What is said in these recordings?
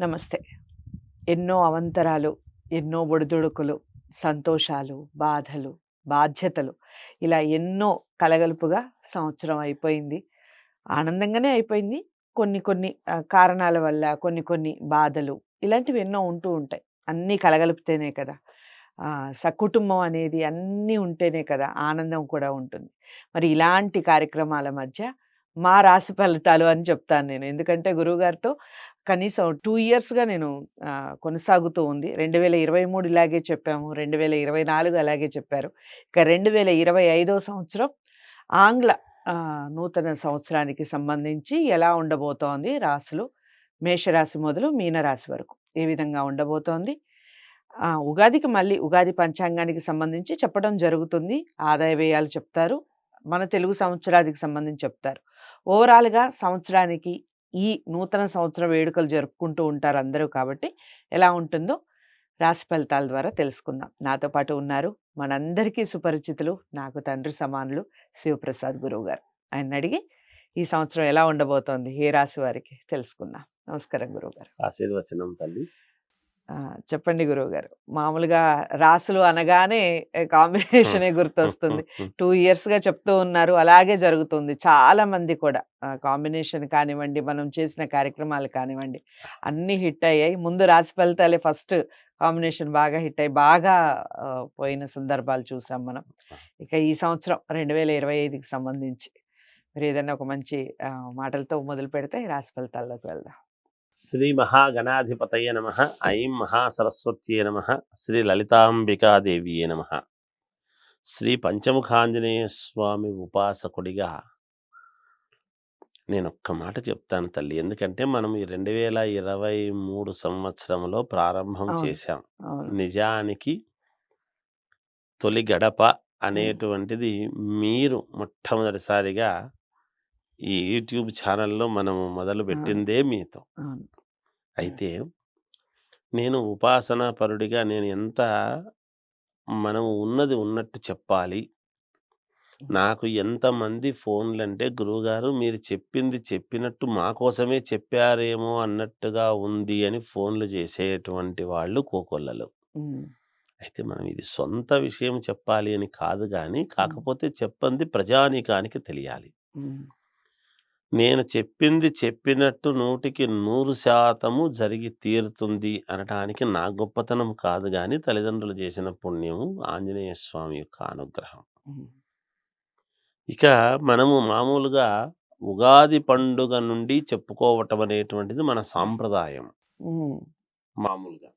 నమస్తే. ఎన్నో అవంతరాలు, ఎన్నో ఒడిదుడుకులు, సంతోషాలు, బాధలు, బాధ్యతలు ఇలా ఎన్నో కలగలుపుగా సంవత్సరం అయిపోయింది. ఆనందంగానే అయిపోయింది. కొన్ని కొన్ని కారణాల వల్ల కొన్ని కొన్ని బాధలు ఇలాంటివి ఎన్నో ఉంటూ ఉంటాయి. అన్నీ కలగలిపితేనే కదా! సకుటుంబం అనేది అన్నీ ఉంటేనే కదా ఆనందం కూడా ఉంటుంది. మరి ఇలాంటి కార్యక్రమాల మధ్య మా రాశి ఫలితాలు అని చెప్తాను నేను. ఎందుకంటే గురువుగారితో కనీసం 2 ఇయర్స్‌గా నేను కొనసాగుతూ ఉంది. 2023 ఇలాగే చెప్పాము. 2024 అలాగే చెప్పారు. ఇక 2025 సంవత్సరం ఆంగ్ల నూతన సంవత్సరానికి సంబంధించి ఎలా ఉండబోతోంది రాశులు, మేషరాశి మొదలు మీనరాశి వరకు ఏ విధంగా ఉండబోతోంది. ఉగాదికి మళ్ళీ ఉగాది పంచాంగానికి సంబంధించి చెప్పడం జరుగుతుంది. ఆదాయ వ్యయాలు చెప్తారు. మన తెలుగు సంవత్సరాదికి సంబంధించి చెప్తారు. ఓవరాల్‌గా సంవత్సరానికి ఈ నూతన సంవత్సర వేడుకలు జరుపుకుంటూ ఉంటారు అందరూ కాబట్టి ఎలా ఉంటుందో రాశి ఫలితాల ద్వారా తెలుసుకుందాం. నాతో పాటు ఉన్నారు మనందరికీ సుపరిచితులు, నాకు తండ్రి సమానులు శివప్రసాద్ గురువుగారు. ఆయన్ని అడిగి ఈ సంవత్సరం ఎలా ఉండబోతోంది, ఏ రాశి వారికి తెలుసుకుందాం. నమస్కారం గురువుగారు. ఆశీర్వచనం తల్లి. చెప్పండి గురువుగారు. మామూలుగా రాసులు అనగానే కాంబినేషనే గుర్తొస్తుంది. 2 ఇయర్స్‌గా చెప్తూ ఉన్నారు. అలాగే జరుగుతుంది. చాలా మంది కూడా కాంబినేషన్ కానివ్వండి, మనం చేసిన కార్యక్రమాలు కానివ్వండి, అన్నీ హిట్ అయ్యాయి. ముందు రాశి ఫలితాలే ఫస్ట్ కాంబినేషన్ బాగా హిట్ అయ్యి బాగా పోయిన సందర్భాలు చూసాం మనం. ఇక ఈ సంవత్సరం 2025కి సంబంధించి మీరు ఏదైనా ఒక మంచి మాటలతో మొదలుపెడితే రాశి ఫలితాల్లోకి వెళ్దాం. శ్రీ మహాగణాధిపతయ నమః. ఐం మహాసరస్వత్యే నమః. శ్రీ లలితాంబికాదేవియే నమః. శ్రీ పంచముఖాంజనేయ స్వామి ఉపాసకుడిగా నేను ఒక్క మాట చెప్తాను తల్లి. ఎందుకంటే మనం ఈ 2023 సంవత్సరంలో ప్రారంభం చేశాం. నిజానికి తొలి గడప అనేటువంటిది మీరు మొట్టమొదటిసారిగా ఈ యూట్యూబ్ ఛానల్లో మనము మొదలు పెట్టిందే మీతో. అయితే నేను ఉపాసనా పరుడిగా నేను ఎంత మనం ఉన్నది ఉన్నట్టు చెప్పాలి. నాకు ఎంతమంది ఫోన్లంటే గురువుగారు మీరు చెప్పింది చెప్పినట్టు మా కోసమే చెప్పారేమో అన్నట్టుగా ఉంది అని ఫోన్లు చేసేటువంటి వాళ్ళు కోకొల్లలు. అయితే మనం ఇది సొంత విషయం చెప్పాలి అని కాదు గాని, కాకపోతే చెప్పంది ప్రజానీకానికి తెలియాలి. నేను చెప్పింది చెప్పినట్టు 100కి 100% జరిగి తీరుతుంది అనటానికి నా గొప్పతనం కాదు గాని, తల్లిదండ్రులు చేసిన పుణ్యము, ఆంజనేయ స్వామి యొక్క అనుగ్రహం. ఇక మనము మామూలుగా ఉగాది పండుగ నుండి చెప్పుకోవటం అనేటువంటిది మన సాంప్రదాయం మామూలుగా.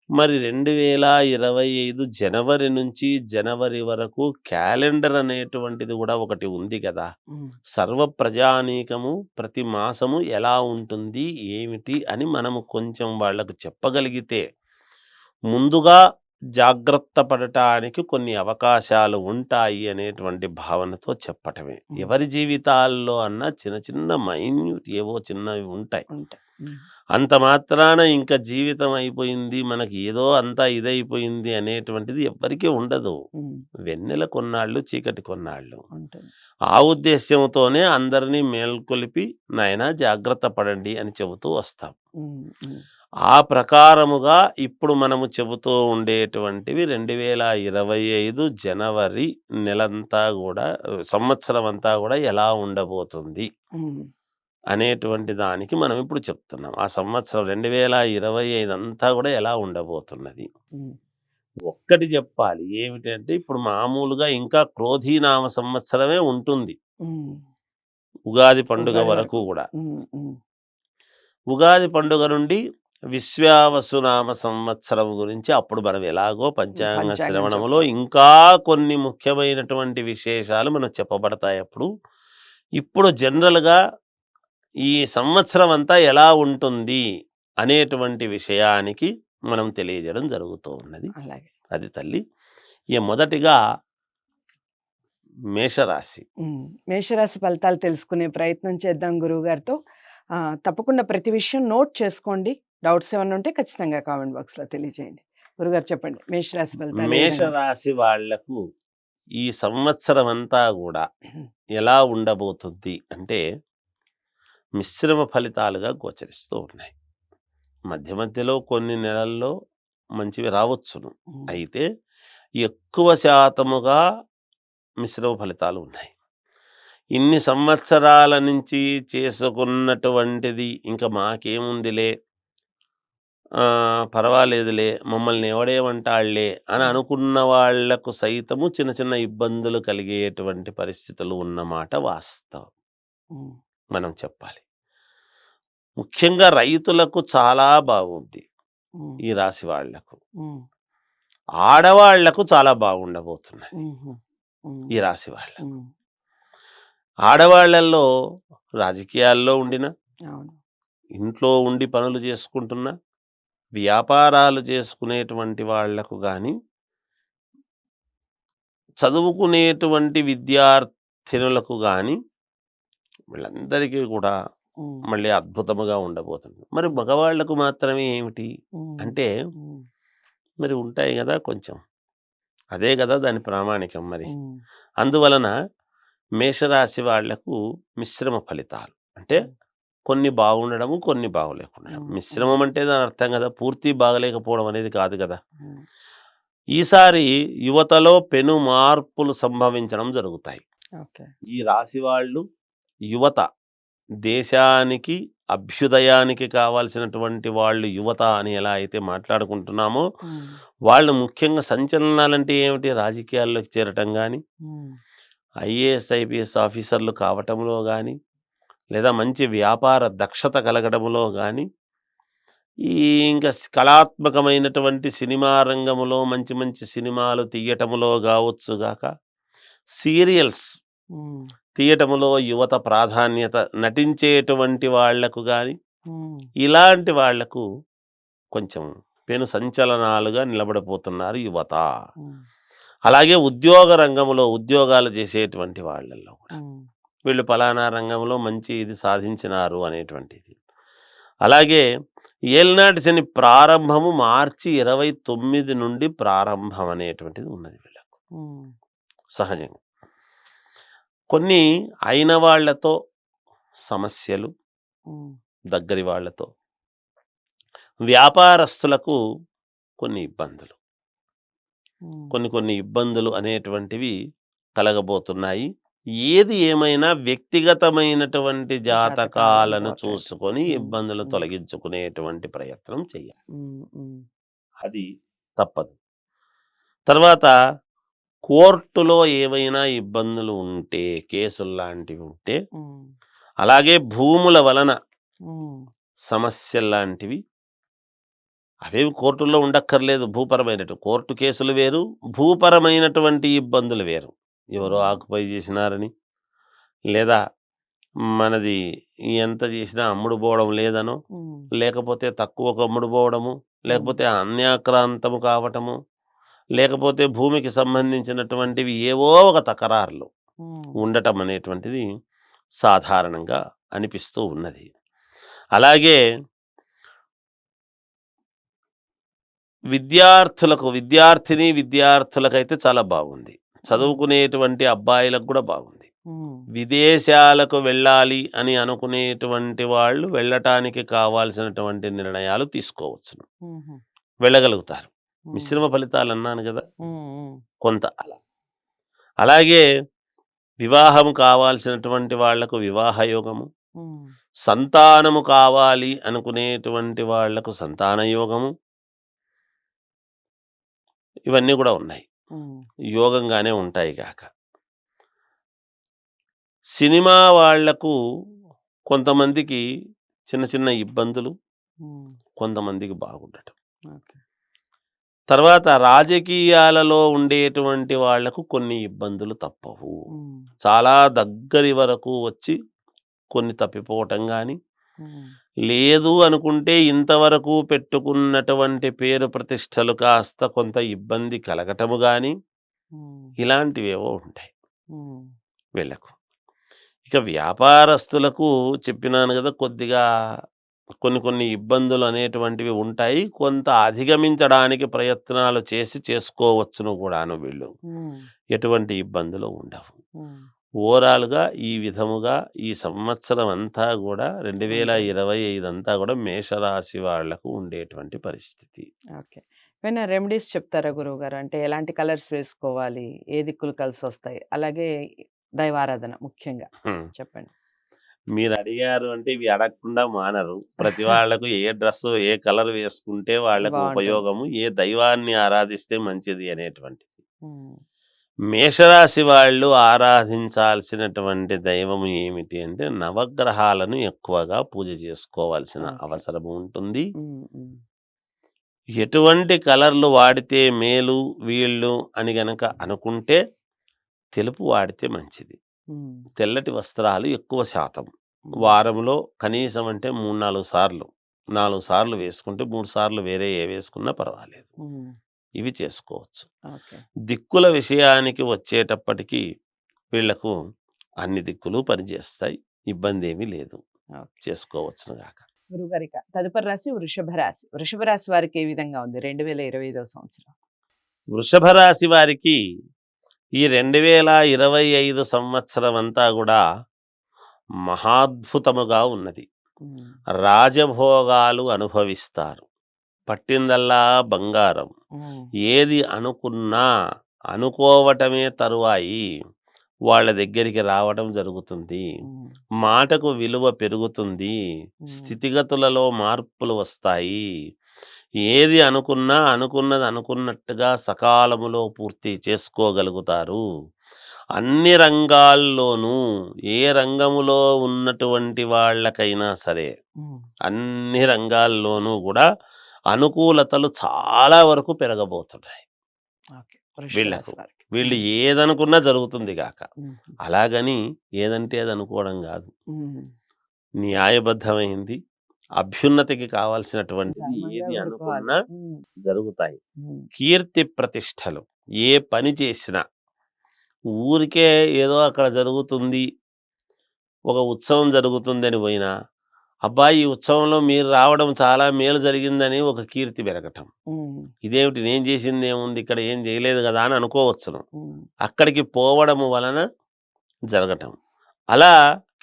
మరి 2025 జనవరి నుంచి జనవరి వరకు క్యాలెండర్ అనేటువంటిది కూడా ఒకటి ఉంది కదా. సర్వ ప్రజానీకము ప్రతి మాసము ఎలా ఉంటుంది ఏమిటి అని మనము కొంచెం వాళ్ళకు చెప్పగలిగితే ముందుగా జాగ్రత్త పడటానికి కొన్ని అవకాశాలు ఉంటాయి అనేటువంటి భావనతో చెప్పటమే. ఎవరి జీవితాల్లో అన్నా చిన్న చిన్న మైన్యూట్ ఏవో చిన్నవి ఉంటాయి. అంత మాత్రాన ఇంకా జీవితం అయిపోయింది, మనకి ఏదో అంతా ఇదైపోయింది అనేటువంటిది ఎవ్వరికీ ఉండదు. వెన్నెల కొన్నాళ్ళు, చీకటి కొన్నాళ్ళు. ఆ ఉద్దేశ్యంతోనే అందరినీ మేల్కొలిపి నాయనా జాగ్రత్త పడండి అని చెబుతూ వస్తాం. ఆ ప్రకారముగా ఇప్పుడు మనము చెబుతూ ఉండేటువంటివి 2025 జనవరి నెలంతా కూడా, సంవత్సరం అంతా కూడా ఎలా ఉండబోతుంది అనేటువంటి దానికి మనం ఇప్పుడు చెప్తున్నాం. ఆ సంవత్సరం 2025 అంతా కూడా ఎలా ఉండబోతున్నది. ఒక్కటి చెప్పాలి ఏమిటంటే, ఇప్పుడు మామూలుగా ఇంకా క్రోధీనామ సంవత్సరమే ఉంటుంది ఉగాది పండుగ వరకు కూడా. ఉగాది పండుగ నుండి విశ్వావసునామ సంవత్సరం గురించి అప్పుడు మనం ఎలాగో పంచాంగ శ్రవణములో ఇంకా కొన్ని ముఖ్యమైనటువంటి విశేషాలు మనం చెప్పబడతాయి. ఇప్పుడు జనరల్గా ఈ సంవత్సరం అంతా ఎలా ఉంటుంది అనేటువంటి విషయానికి మనం తెలియజేయడం జరుగుతూ ఉన్నది. అది తల్లి. ఇక మొదటిగా మేషరాశి. మేషరాశి ఫలితాలు తెలుసుకునే ప్రయత్నం చేద్దాం గురువుగారితో. తప్పకుండా ప్రతి విషయం నోట్ చేసుకోండి. డౌట్స్ ఏమైనా ఉంటే ఖచ్చితంగా కామెంట్ బాక్స్లో తెలియజేయండి. గురుగారు చెప్పండి మేషరాశి ఫలితాలు. మేషరాశి వాళ్లకు ఈ సంవత్సరం అంతా కూడా ఎలా ఉండబోతుంది అంటే మిశ్రమ ఫలితాలుగా గోచరిస్తూ ఉన్నాయి. మధ్య మధ్యలో కొన్ని నెలల్లో మంచివి రావచ్చును. ఉమ్, అయితే ఎక్కువ శాతముగా మిశ్రమ ఫలితాలు ఉన్నాయి. ఇన్ని సంవత్సరాల నుంచి చేసుకున్నటువంటిది ఇంకా మాకేముందిలే, పర్వాలేదులే, మమ్మల్ని ఎవడేమంటాడులే అని ఉమ్, అనుకున్న వాళ్లకు సైతము చిన్న చిన్న ఇబ్బందులు కలిగేటువంటి పరిస్థితులు ఉన్నమాట వాస్తవం. ఉమ్, మనం చెప్పాలి. ముఖ్యంగా రైతులకు చాలా బాగుంది ఉమ్, ఈ రాశి వాళ్లకు. ఉమ్, ఆడవాళ్లకు చాలా బాగుండబోతున్నది ఉమ్, ఉమ్, ఈ రాశి వాళ్ళకు. ఉమ్, ఆడవాళ్లలో రాజకీయాల్లో ఉండిన, అవును. ఇంట్లో ఉండి పనులు చేసుకుంటున్న, వ్యాపారాలు చేసుకునేటువంటి వాళ్లకు గాని, చదువుకునేటువంటి విద్యార్థినులకు గాని వీళ్ళందరికీ కూడా ఉమ్, మళ్ళీ అద్భుతముగా ఉండబోతుంది. మరి మగవాళ్లకు మాత్రమే ఏమిటి ఉమ్, అంటే, ఉమ్, మరి ఉంటాయి కదా కొంచెం. అదే కదా దాని ప్రామాణికం మరి. ఉమ్, అందువలన మేషరాశి వాళ్లకు మిశ్రమ ఫలితాలు. అంటే ఉమ్, కొన్ని బాగుండడము, కొన్ని బాగోలేకుండడం. ఉమ్, ఉమ్, మిశ్రమం అంటే దాని అర్థం కదా పూర్తి బాగలేకపోవడం అనేది కాదు కదా. ఉమ్, ఈసారి యువతలో పెను మార్పులు సంభవించడం జరుగుతాయి. ఓకే. ఈ రాశి వాళ్ళు, యువత దేశానికి అభ్యుదయానికి కావాల్సినటువంటి వాళ్ళు యువత అని ఎలా అయితే మాట్లాడుకుంటున్నామో, ఉమ్, వాళ్ళు ముఖ్యంగా సంచలనాలంటే ఏమిటి? రాజకీయాల్లోకి చేరటం గాని, ఉమ్, ఐఏఎస్, ఐపీఎస్ ఆఫీసర్లు కావటంలో గాని, లేదా మంచి వ్యాపార దక్షత కలగడంలో గాని, ఈ ఇంకా కళాత్మకమైనటువంటి సినిమా రంగములో మంచి మంచి సినిమాలు తీయటములో గావచ్చుగాక, సీరియల్స్ ఉమ్, తీయటములో యువత ప్రాధాన్యత, నటించేటువంటి వాళ్లకు గాని, ఉమ్, ఇలాంటి వాళ్లకు కొంచెం పెను సంచలనాలుగా నిలబడబోతున్నారు యువత. ఉమ్, అలాగే ఉద్యోగ రంగంలో ఉద్యోగాలు చేసేటువంటి వాళ్ళల్లో కూడా ఉమ్, వీళ్ళు పలానా రంగంలో మంచి ఇది సాధించినారు అనేటువంటిది. అలాగే ఏలినాటి శని ప్రారంభము మార్చి 29 నుండి ప్రారంభం అనేటువంటిది ఉన్నది వీళ్ళకు. ఉమ్, సహజంగా కొన్ని అయిన వాళ్లతో సమస్యలు, ఉమ్, దగ్గరి వాళ్లతో, వ్యాపారస్తులకు కొన్ని ఇబ్బందులు, ఉమ్, కొన్ని కొన్ని ఇబ్బందులు అనేటువంటివి కలగబోతున్నాయి. ఏది ఏమైనా వ్యక్తిగతమైనటువంటి జాతకాలను ఇంపార్టెంట్. చూసుకొని ఉమ్, ఇబ్బందులు ఉమ్, తొలగించుకునేటువంటి ప్రయత్నం చేయాలి. ఉమ్, ఉమ్, అది తప్పదు. తర్వాత కోర్టులో ఏవైనా ఇబ్బందులు ఉంటే, కేసుల్లాంటివి ఉంటే, ఉమ్, అలాగే భూముల వలన ఉమ్, సమస్యల్లాంటివి అవేవి కోర్టుల్లో ఉండక్కర్లేదు. కోర్టు కేసులు వేరు, భూపరమైనటువంటి ఇబ్బందులు వేరు. ఎవరో ఉమ్, ఆక్యుపై చేసినారని, లేదా మనది ఎంత చేసినా అమ్ముడు పోవడం లేదనో, ఉమ్, లేకపోతే తక్కువకు అమ్ముడు పోవడము, ఉమ్, లేకపోతే అన్యాక్రాంతము కావటము, లేకపోతే భూమికి సంబంధించినటువంటివి ఏవో ఒక తకరార్లు ఉమ్, ఉండటం అనేటువంటిది సాధారణంగా అనిపిస్తూ ఉన్నది. అలాగే విద్యార్థులకైతే చాలా బాగుంది. చదువుకునేటువంటి అబ్బాయిలకు కూడా బాగుంది. ఉమ్, విదేశాలకు వెళ్ళాలి అని అనుకునేటువంటి వాళ్ళు వెళ్ళటానికి కావాల్సినటువంటి నిర్ణయాలు తీసుకోవచ్చును. ఉమ్, వెళ్ళగలుగుతారు. ఉమ్, మిశ్రమ ఫలితాలు అన్నాను కదా ఉమ్, ఉమ్, కొంత అలా. అలాగే వివాహం కావాల్సినటువంటి వాళ్లకు వివాహ యోగము, ఉమ్, సంతానము కావాలి అనుకునేటువంటి వాళ్లకు సంతాన యోగము, ఇవన్నీ కూడా ఉన్నాయి. ఉమ్, యోగంగానే ఉంటాయి గాక. సినిమా వాళ్లకు కొంతమందికి చిన్న చిన్న ఇబ్బందులు, ఉమ్, కొంతమందికి బాగుండటం. ఓకే. తర్వాత రాజకీయాలలో ఉండేటువంటి వాళ్లకు కొన్ని ఇబ్బందులు తప్పవు. ఉమ్, చాలా దగ్గరి వరకు వచ్చి కొన్ని తప్పిపోవటం గాని, ఉమ్, లేదు అనుకుంటే ఇంతవరకు పెట్టుకున్నటువంటి పేరు ప్రతిష్టలు కాస్త కొంత ఇబ్బంది కలగటము గాని, ఉమ్, ఇలాంటివేవో ఉంటాయి ఉమ్, వీళ్ళకు. ఇక వ్యాపారస్తులకు చెప్పినాను కదా, కొద్దిగా కొన్ని కొన్ని ఇబ్బందులు అనేటువంటివి ఉంటాయి. కొంత అధిగమించడానికి ప్రయత్నాలు చేసుకోవచ్చును కూడాను వీళ్ళు. ఉమ్, ఎటువంటి ఇబ్బందులు ఉండవు. ఉమ్, ఓవరాల్‌గా ఈ విధముగా ఈ సంవత్సరం అంతా గూడా ఉంటుంది. 2025 అంతా గూడా మేషరాశి వాళ్ళకు ఉండేటువంటి పరిస్థితి. ఓకే. ఏమైనా రెమెడీస్ చెప్తారా గురువుగారు? అంటే ఎలాంటి కలర్స్ వేసుకోవాలి? ఏ దిక్కులు కలిసొస్తాయి? అలాగే దైవారాధన ముఖ్యంగా హ్మ్. చెప్పండి. మీరడిగారు అంటే ఇవి అడగకుండా మానరు. ప్రతి వాళ్ళకు ఏ డ్రెస్సు, ఏ కలర్ వేసుకుంటే వాళ్ళకు బావుంటుంది. ఉపయోగము, ఏ దైవాన్ని ఆరాధిస్తే మంచిది అనేటువంటిది. హ్మ్. మేషరాశి వాళ్ళు ఆరాధించాల్సినటువంటి దైవం ఏమిటి అంటే నవగ్రహాలను ఎక్కువగా పూజ చేసుకోవాల్సిన ఓకే. అవసరం ఉంటుంది. హ్మ్. హ్మ్. ఎటువంటి కలర్లు వాడితే మేలు వీళ్ళు అని గనక అనుకుంటే తెలుపు వాడితే మంచిది. హ్మ్. తెల్లటి వస్త్రాలు ఎక్కువ శాతం. హ్మ్. వారంలో కనీసం అంటే 3, 4 సార్లు. 4 సార్లు వేసుకుంటే 3 సార్లు వేరే ఏ వేసుకున్నా పర్వాలేదు. హ్మ్. ఇవి చేసుకోవచ్చు. ఓకే. దిక్కుల విషయానికి వచ్చేటప్పటికి వీళ్ళకు అన్ని దిక్కులు పనిచేస్తాయి. ఇబ్బందేమీ లేదు. ఓకే. చేసుకోవచ్చును గాక. గురువుగారిక తదుపరి రాశి వృషభ రాశి. వృషభ రాశి వారికి ఏ విధంగా ఉంది 2025వ సంవత్సరం? వృషభ రాశి వారికి ఈ 2025 సంవత్సరం అంతా గూడా మహాద్భుతముగా ఉన్నది. హ్మ్. రాజభోగాలు అనుభవిస్తారు. పట్టిందల్లా బంగారం. హ్మ్. ఏది అనుకున్నా, అనుకోవటమే తరువాయి వాళ్ళ దగ్గరికి రావడం జరుగుతుంది. హ్మ్. మాటకు విలువ పెరుగుతుంది. హ్మ్. స్థితిగతులలో మార్పులు వస్తాయి. ఏది అనుకున్నా, అనుకున్నది అనుకున్నట్టుగా సకాలములో పూర్తి చేసుకోగలుగుతారు. అన్ని రంగాల్లోనూ, ఏ రంగములో ఉన్నటువంటి వాళ్ళకైనా సరే, హ్మ్. అన్ని రంగాల్లోనూ గూడా అనుకూలతలు చాలా వరకు పెరగబోతున్నాయి ఓకే. వృషభ వీళ్ళకు. రాశి వారికి. వీళ్ళు హ్మ్. ఏదనుకున్నా జరుగుతుంది గాక. హుహు. అలాగని ఏదంటే అది అనుకోవడం గాదు. హ్మ్. న్యాయబద్ధమైంది, అభ్యున్నతికి కావాల్సినటువంటిది ధర్మంగా ఏది కూడుకోవాలి. అనుకున్నా హ్మ్. జరుగుతాయి. హ్మ్. కీర్తి ప్రతిష్టలు ఏ పని చేసినా ఊరికే ఏదో అక్కడ జరుగుతుంది, ఒక ఉత్సవం జరుగుతుందని పోయినా, అబ్బా! ఈ ఉత్సవంలో మీరు రావడం చాలా మేలు జరిగిందని ఒక కీర్తి పెరగటం. హ్మ్. ఇదేమిటి నేను చేసిందేముంది ఇక్కడ ఏం చేయలేదు గదా! అని అనుకోవచ్చును. హ్మ్. అక్కడికి పోవడము వలన జరగటం. అలా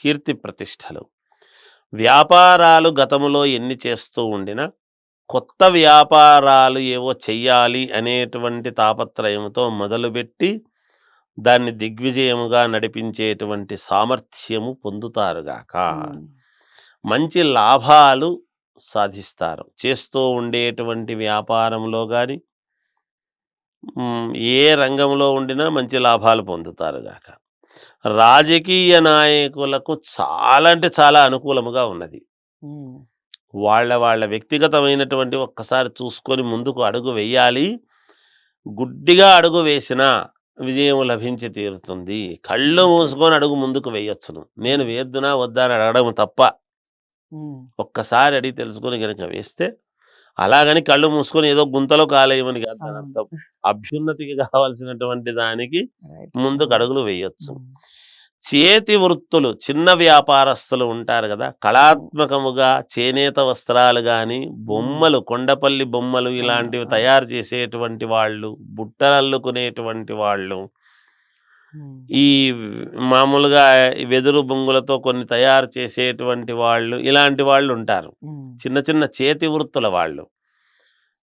కీర్తి ప్రతిష్టలు. వ్యాపారాలు గతములో ఎన్ని చేస్తూ ఉండినా, కొత్త వ్యాపారాలు ఏవో చెయ్యాలి అనేటువంటి తాపత్రయముతో మొదలుపెట్టి, దాన్ని దిగ్విజయముగా నడిపించేటువంటి సామర్థ్యము పొందుతారుగాక. హ్మ్. మంచి లాభాలు సాధిస్తారు. చేస్తూ ఉండేటువంటి వ్యాపారంలో గాని, ఏ రంగంలో ఉండినా మంచి లాభాలు పొందుతారుగాక. రాజకీయ నాయకులకు చాలా అంటే చాలా అనుకూలముగా ఉన్నది. హ్మ్. వాళ్ళ వ్యక్తిగతమైనటువంటి ఒక్కసారి చూసుకొని ముందుకు అడుగు వెయ్యాలి. గుడ్డిగా అడుగు వేసినా విజయం లభించి తీరుతుంది. కళ్ళు ఓకే. మూసుకొని అడుగు ముందుకు వేయొచ్చును. నేను హ్మ్. వేద్దునా వద్దా అని అడగడం తప్ప. హ్మ్. ఒక్కసారి అడిగి తెలుసుకొని గనుక వేస్తే, అలాగని కళ్ళు మూసుకొని ఏదో గుంతలో కాలేయమని కాదు అవును. దానర్థం. అభ్యున్నతికి కావాల్సినటువంటి దానికి రైట్. ముందుకు హ్మ్. అడుగులు వేయొచ్చు. హ్మ్. చేతి వృత్తులు చిన్న వ్యాపారస్తులు ఉంటారు గదా! హ్మ్. కళాత్మకముగా చేనేత వస్త్రాలు గాని, హ్మ్. బొమ్మలు కొండపల్లి బొమ్మలు అవును. ఇలాంటివి అవును. తయారు చేసేటువంటి వాళ్ళు, బుట్టలల్లుకునేటువంటి వాళ్ళు, హ్మ్. ఈ మామూలుగా ఈ వెదురు బొంగులతో కొన్ని తయారు చేసేటువంటి వాళ్ళు, ఇలాంటి వాళ్ళుంటారు. హ్మ్. చిన్న చిన్న చేతి వృత్తుల వాళ్ళు.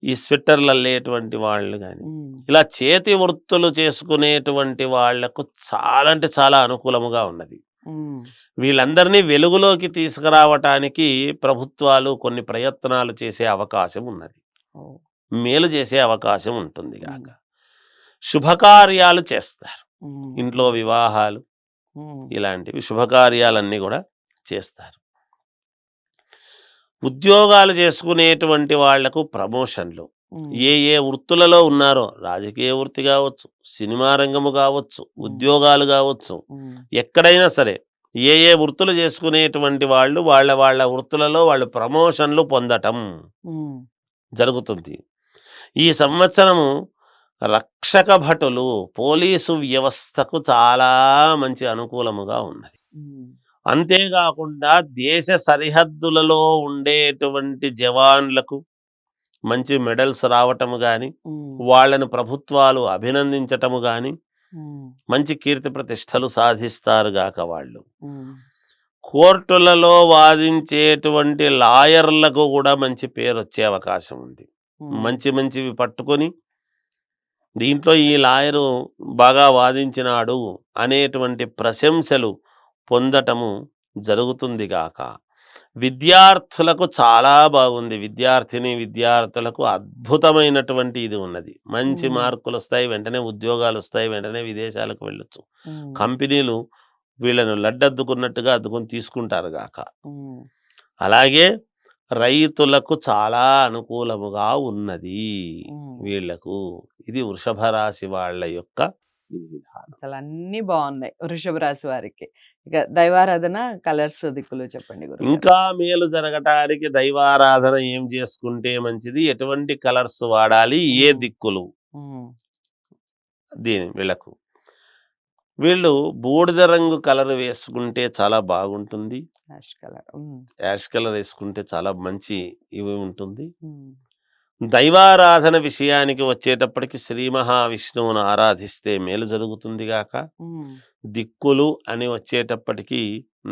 ఈ స్వెట్టర్‌లల్లేటువంటి వాళ్ళు గాని, హ్మ్. ఇలా చేతి వృత్తులు చేసుకునేటువంటి వాళ్లకు చాలా అంటే చాలా అనుకూలముగా ఉన్నది. హ్మ్. వీళ్ళందరినీ వెలుగులోకి తీసుకురావటానికి ప్రభుత్వాలు కొన్ని ప్రయత్నాలు చేసే అవకాశం ఉన్నది. ఓహ్! మేలు చేసే అవకాశం ఉంటుంది గాక. హ్మ్. శుభకార్యాలు చేస్తారు. హ్మ్. ఇంట్లో హ్మ్. వివాహాలు హ్మ్. ఇలాంటివి శుభకార్యాలన్నీ గూడా చేస్తారు. ఉద్యోగాలు చేసుకునేటువంటి వాళ్లకు ప్రమోషన్‌లు. హ్మ్. ఏ వృత్తులలో ఉన్నారో రాజకీయ వృత్తి గావచ్చు, సినిమా రంగము గావచ్చు, హ్మ్. ఉద్యోగాలు గావచ్చు, హ్మ్. ఎక్కడైనా సరే ఏ వృత్తులు చేసుకునేటువంటి వాళ్ళు వాళ్ళ వృత్తులలో వాళ్ళు ప్రమోషన్‌లు పొందటం హ్మ్. జరుగుతుంది. ఈ సంవత్సరము రక్షక భటులు, పోలీసు వ్యవస్థకు చాలా మంచి అనుకూలముగా ఉన్నది. హ్మ్. అంతేగాకుండా దేశ సరిహద్దులలో ఉండేటువంటి జవాన్లకు మంచి మెడల్స్ రావటము గాని, హ్మ్. వాళ్ళను ప్రభుత్వాలు అభినందించటము గాని, ఉమ్, మంచి కీర్తి ప్రతిష్టలు సాధిస్తారు గాక వాళ్ళు. ఉమ్, కోర్టులలో వాదించేటువంటి లాయర్లకు కూడా మంచి పేరొచ్చే అవకాశం ఉంది. ఉమ్, మంచి మంచివి పట్టుకొని దీంట్లో ఈ లాయరు బాగా వాదించినాడు అనేటువంటి ప్రశంసలు పొందటము జరుగుతుంది గాక. విద్యార్థులకు చాలా బాగుంది. విద్యార్థులకు అద్భుతమైనటువంటి ఇది ఉన్నది. మంచి ఉమ్, మార్కులొస్తాయి. వెంటనే ఉద్యోగాలొస్తాయి. వెంటనే విదేశాలకు వెళ్ళొచ్చు. ఉమ్, కంపెనీలు వీళ్ళను లడ్డద్దుకున్నట్టుగా అద్దుకొని తీసుకుంటారు గాక. ఉమ్, అలాగే రైతులకు చాలా అనుకూలముగా ఉన్నది ఉమ్. వీళ్లకు. ఇది వృషభ రాశి వాళ్ళ యొక్క విధి విధానం. అసలు అన్ని బాగున్నాయి వృషభ రాశి వారికి. ఇక దైవారాధన కలర్స్ దిక్కులు చెప్పండి గురుగారు. ఇంకా మేలు జరగటానికి దైవారాధన ఏం చేసుకుంటే మంచిది, ఎటువంటి కలర్స్ వాడాలి, ఏ దిక్కులు ఉమ్, వీళ్ళకు. వీళ్ళు బూడిద రంగు కలర్ వేసుకుంటే చాలా బాగుంటుంది. Ash colour. Um, ash colour వేసుకుంటే చాలా మంచి ఇవి ఉంటుంది. ఉమ్, దైవారాధన విషయానికి వచ్చేటప్పటికి శ్రీ మహావిష్ణువును ఆరాధిస్తే మేలు జరుగుతుంది గాక. ఉమ్, దిక్కులు అని వచ్చేటప్పటికి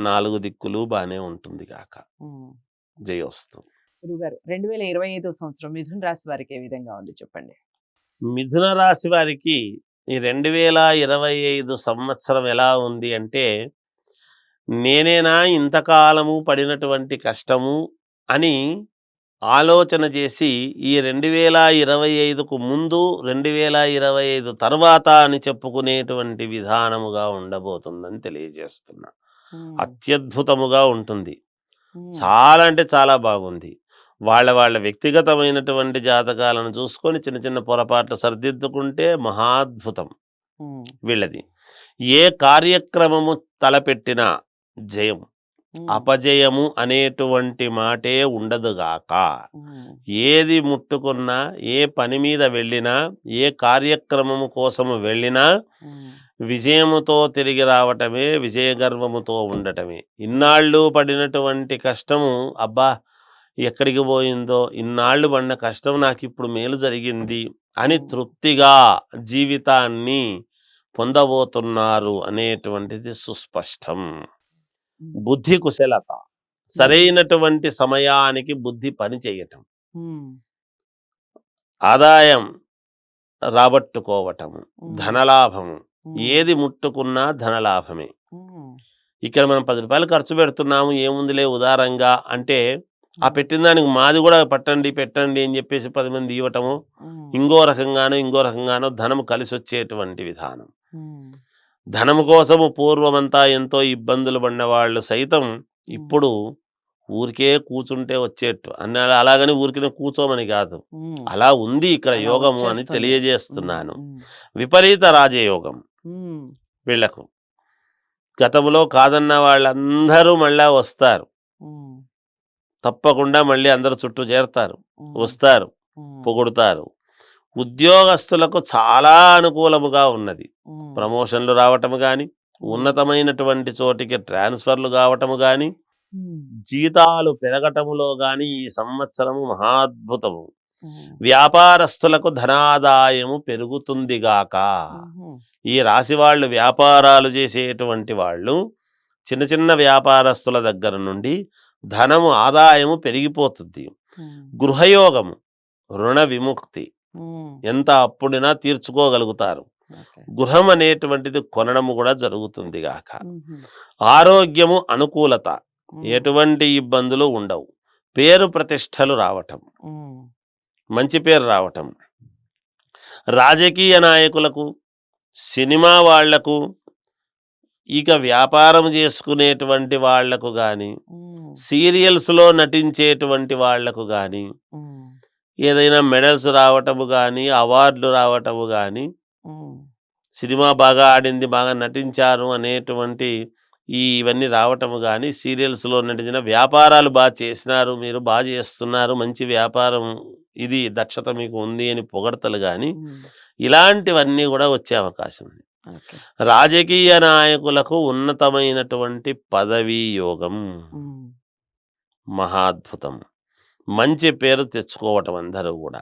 4 దిక్కులు బానే ఉంటుంది గాక. ఉమ్. జయోస్తు. గురుగారు 2025 సంవత్సరం మిథున రాశి వారికి ఏ విధంగా ఉంది చెప్పండి. మిథున రాశి వారికి ఈ 2025 సంవత్సరం ఎలా ఉంది అంటే, నేనేనా ఇంతకాలము పడినటువంటి కష్టము అని ఆలోచన చేసి ఈ 2025కు ముందు 2025 తర్వాత అని చెప్పుకునేటువంటి విధానముగా ఉండబోతుందని తెలియజేస్తున్నా. ఉమ్, అత్యద్భుతముగా ఉంటుంది. ఉమ్, చాలా అంటే చాలా బాగుంది. వాళ్ళ వ్యక్తిగతమైనటువంటి జాతకాలను చూసుకొని చిన్న చిన్న పొరపాట్లు సరిదిద్దుకుంటే మహాద్భుతం ఉమ్, వీళ్ళది. ఏ కార్యక్రమము తలపెట్టినా జయం, ఉమ్, అపజయము అనేటువంటి మాటే ఉండదుగాక. ఉమ్, ఏది ముట్టుకున్నా, ఏ పని మీద వెళ్ళినా, ఏ కార్యక్రమము కోసము వెళ్ళినా ఉమ్, విజయముతో తిరిగి రావటమే, విజయగర్వముతో ఉండటమే. ఇన్నాళ్ళు పడినటువంటి కష్టము అబ్బా ఎక్కడికి పోయిందో, ఇన్నాళ్ళు పడిన కష్టం నాకిప్పుడు మేలు జరిగింది అని తృప్తిగా జీవితాన్ని పొందబోతున్నారు అనేటువంటిది సుస్పష్టం. బుద్ధి కుశలత, సరైనటువంటి సమయానికి బుద్ధి పని చేయటం, ఉమ్, ఆదాయం రాబట్టుకోవటము, ధనలాభము, ఉమ్, ఏది ముట్టుకున్నా ధనలాభమే. ఉమ్, ఇక్కడ మనం 10 రూపాయలు ఖర్చు పెడుతున్నాము, ఏముందిలే ఉదారంగా అంటే ఆ పెట్టిన దానికి మాది కూడా పట్టండి పెట్టండి అని చెప్పేసి 10 మంది ఇవ్వటము, ఉమ్, ఇంకో రకంగానో ధనము కలిసి వచ్చేటువంటి విధానం. ఉమ్, ధనము కోసము పూర్వమంతా ఎంతో ఇబ్బందులు పడిన వాళ్ళు సైతం ఇప్పుడు ఊరికే కూర్చుంటే వచ్చేట్టు అలాగని ఊరికే కూర్చోమని కాదు, ఉమ్, అలా ఉంది ఇక్కడ అలా యోగము అని వచ్చేస్తుంది. తెలియజేస్తున్నాను. ఉమ్, విపరీత రాజయోగం ఉమ్, వీళ్లకు. గతంలో కాదన్న వాళ్ళందరూ మళ్ళా వస్తారు, ఉమ్, తప్పకుండా మళ్ళీ అందరూ చుట్టూ చేరతారు, ఉమ్, వస్తారు, ఉమ్, పొగుడుతారు. ఉద్యోగస్తులకు చాలా అనుకూలముగా ఉన్నది. ఉమ్, ప్రమోషన్లు రావటము కానీ, ఉన్నతమైనటువంటి చోటికి ట్రాన్స్ఫర్లు కావటము కానీ, ఉమ్, జీతాలు పెరగటములో కానీ ఈ సంవత్సరము మహాద్భుతము. ఉమ్, వ్యాపారస్తులకు ధనాదాయము పెరుగుతుందిగాక. ఉమ్, ఈ రాశి వాళ్ళు వ్యాపారాలు చేసేటువంటి వాళ్ళు చిన్న చిన్న వ్యాపారస్తుల దగ్గర నుండి ధనము ఆదాయము పెరిగిపోతుంది. ఉమ్, గృహయోగము, రుణ విముక్తి, ఉమ్, ఎంత అప్పుడినా తీర్చుకోగలుగుతారు. ఓకే. గృహం అనేటువంటిది కొనడము కూడా జరుగుతుంది గాక. ఉమ్, ఆరోగ్యము అనుకూలత, ఉమ్, ఎటువంటి ఇబ్బందులు ఉండవు. పేరు ప్రతిష్టలు రావటం, ఉమ్, మంచి పేరు రావటం. రాజకీయ నాయకులకు, సినిమా వాళ్లకు, ఇక వ్యాపారం చేసుకునేటువంటి వాళ్లకు కానీ, ఉమ్, సీరియల్స్లో నటించేటువంటి వాళ్లకు కానీ ఉమ్, ఏదైనా మెడల్స్ రావటము కానీ, అవార్డులు రావటము కానీ, ఉమ్, సినిమా బాగా ఆడింది, బాగా నటించారు అనేటువంటి ఇవన్నీ రావటము కానీ, సీరియల్స్లో నటించిన వ్యాపారాలు బాగా చేసినారు, మీరు బాగా చేస్తున్నారు, మంచి వ్యాపారం ఇది దక్షత మీకు ఉంది అని పొగడతలు కానీ, ఉమ్, ఇలాంటివన్నీ కూడా వచ్చే అవకాశం ఉంది. ఓకే. రాజకీయ నాయకులకు ఉన్నతమైనటువంటి పదవీ యోగం, ఉమ్, మహాద్భుతం. మంచి పేరు తెచ్చుకోవటం అందరూ కూడా.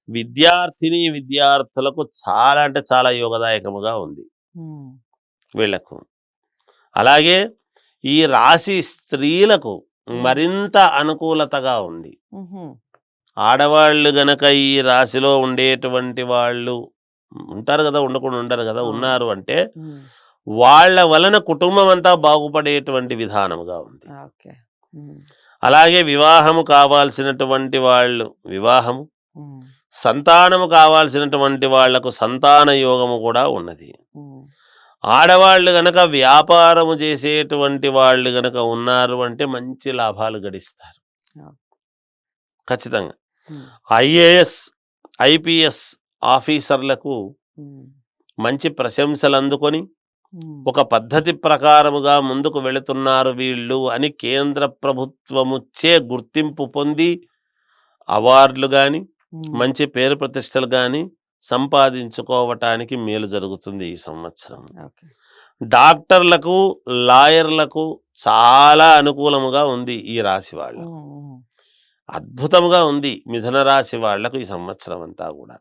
విద్యార్థిని విద్యార్థులకు చాలా అంటే చాలా యోగదాయకముగా ఉంది ఉమ్, వీళ్లకు. అలాగే ఈ రాశి స్త్రీలకు మరింత అనుకూలతగా ఉంది. ఉహు, ఆడవాళ్ళు గనక ఈ రాశిలో ఉండేటువంటి వాళ్ళు ఉంటారు కదా, ఉండకుండా ఉండరు కదా, అవును. ఉన్నారు అంటే ఉమ్, వాళ్ళ వలన కుటుంబం అంతా బాగుపడేటువంటి విధానముగా ఉంది. ఓకే. ఉమ్, అలాగే వివాహము కావాల్సినటువంటి వాళ్ళు వివాహము, ఉమ్, సంతానము కావాల్సినటువంటి వాళ్లకు సంతాన యోగము కూడా ఉన్నది. ఉమ్, ఆడవాళ్ళు గనక వ్యాపారము చేసేటువంటి వాళ్ళు గనక ఉన్నారు అంటే మంచి లాభాలు గడిస్తారు ఓకే. ఖచ్చితంగా. ఉమ్, ఐఏఎస్ ఐపీఎస్ ఆఫీసర్లకు ఉమ్, మంచి ప్రశంసలు అందుకొని ఉమ్, ఒక పద్ధతి ప్రకారముగా ముందుకు వెళుతున్నారు వీళ్ళు అని కేంద్ర ప్రభుత్వముచ్చే గుర్తింపు పొంది అవార్డులు కానీ ఉమ్, మంచి పేరు ప్రతిష్టలు కానీ సంపాదించుకోవటానికి మేలు జరుగుతుంది ఈ సంవత్సరం. ఓకే. డాక్టర్లకు, లాయర్లకు చాలా అనుకూలముగా ఉంది ఈ రాశి వాళ్ళు. ఉమ్, ఉమ్. అద్భుతముగా ఉంది మిథున రాశి వాళ్లకు ఈ సంవత్సరం అంతా కూడా.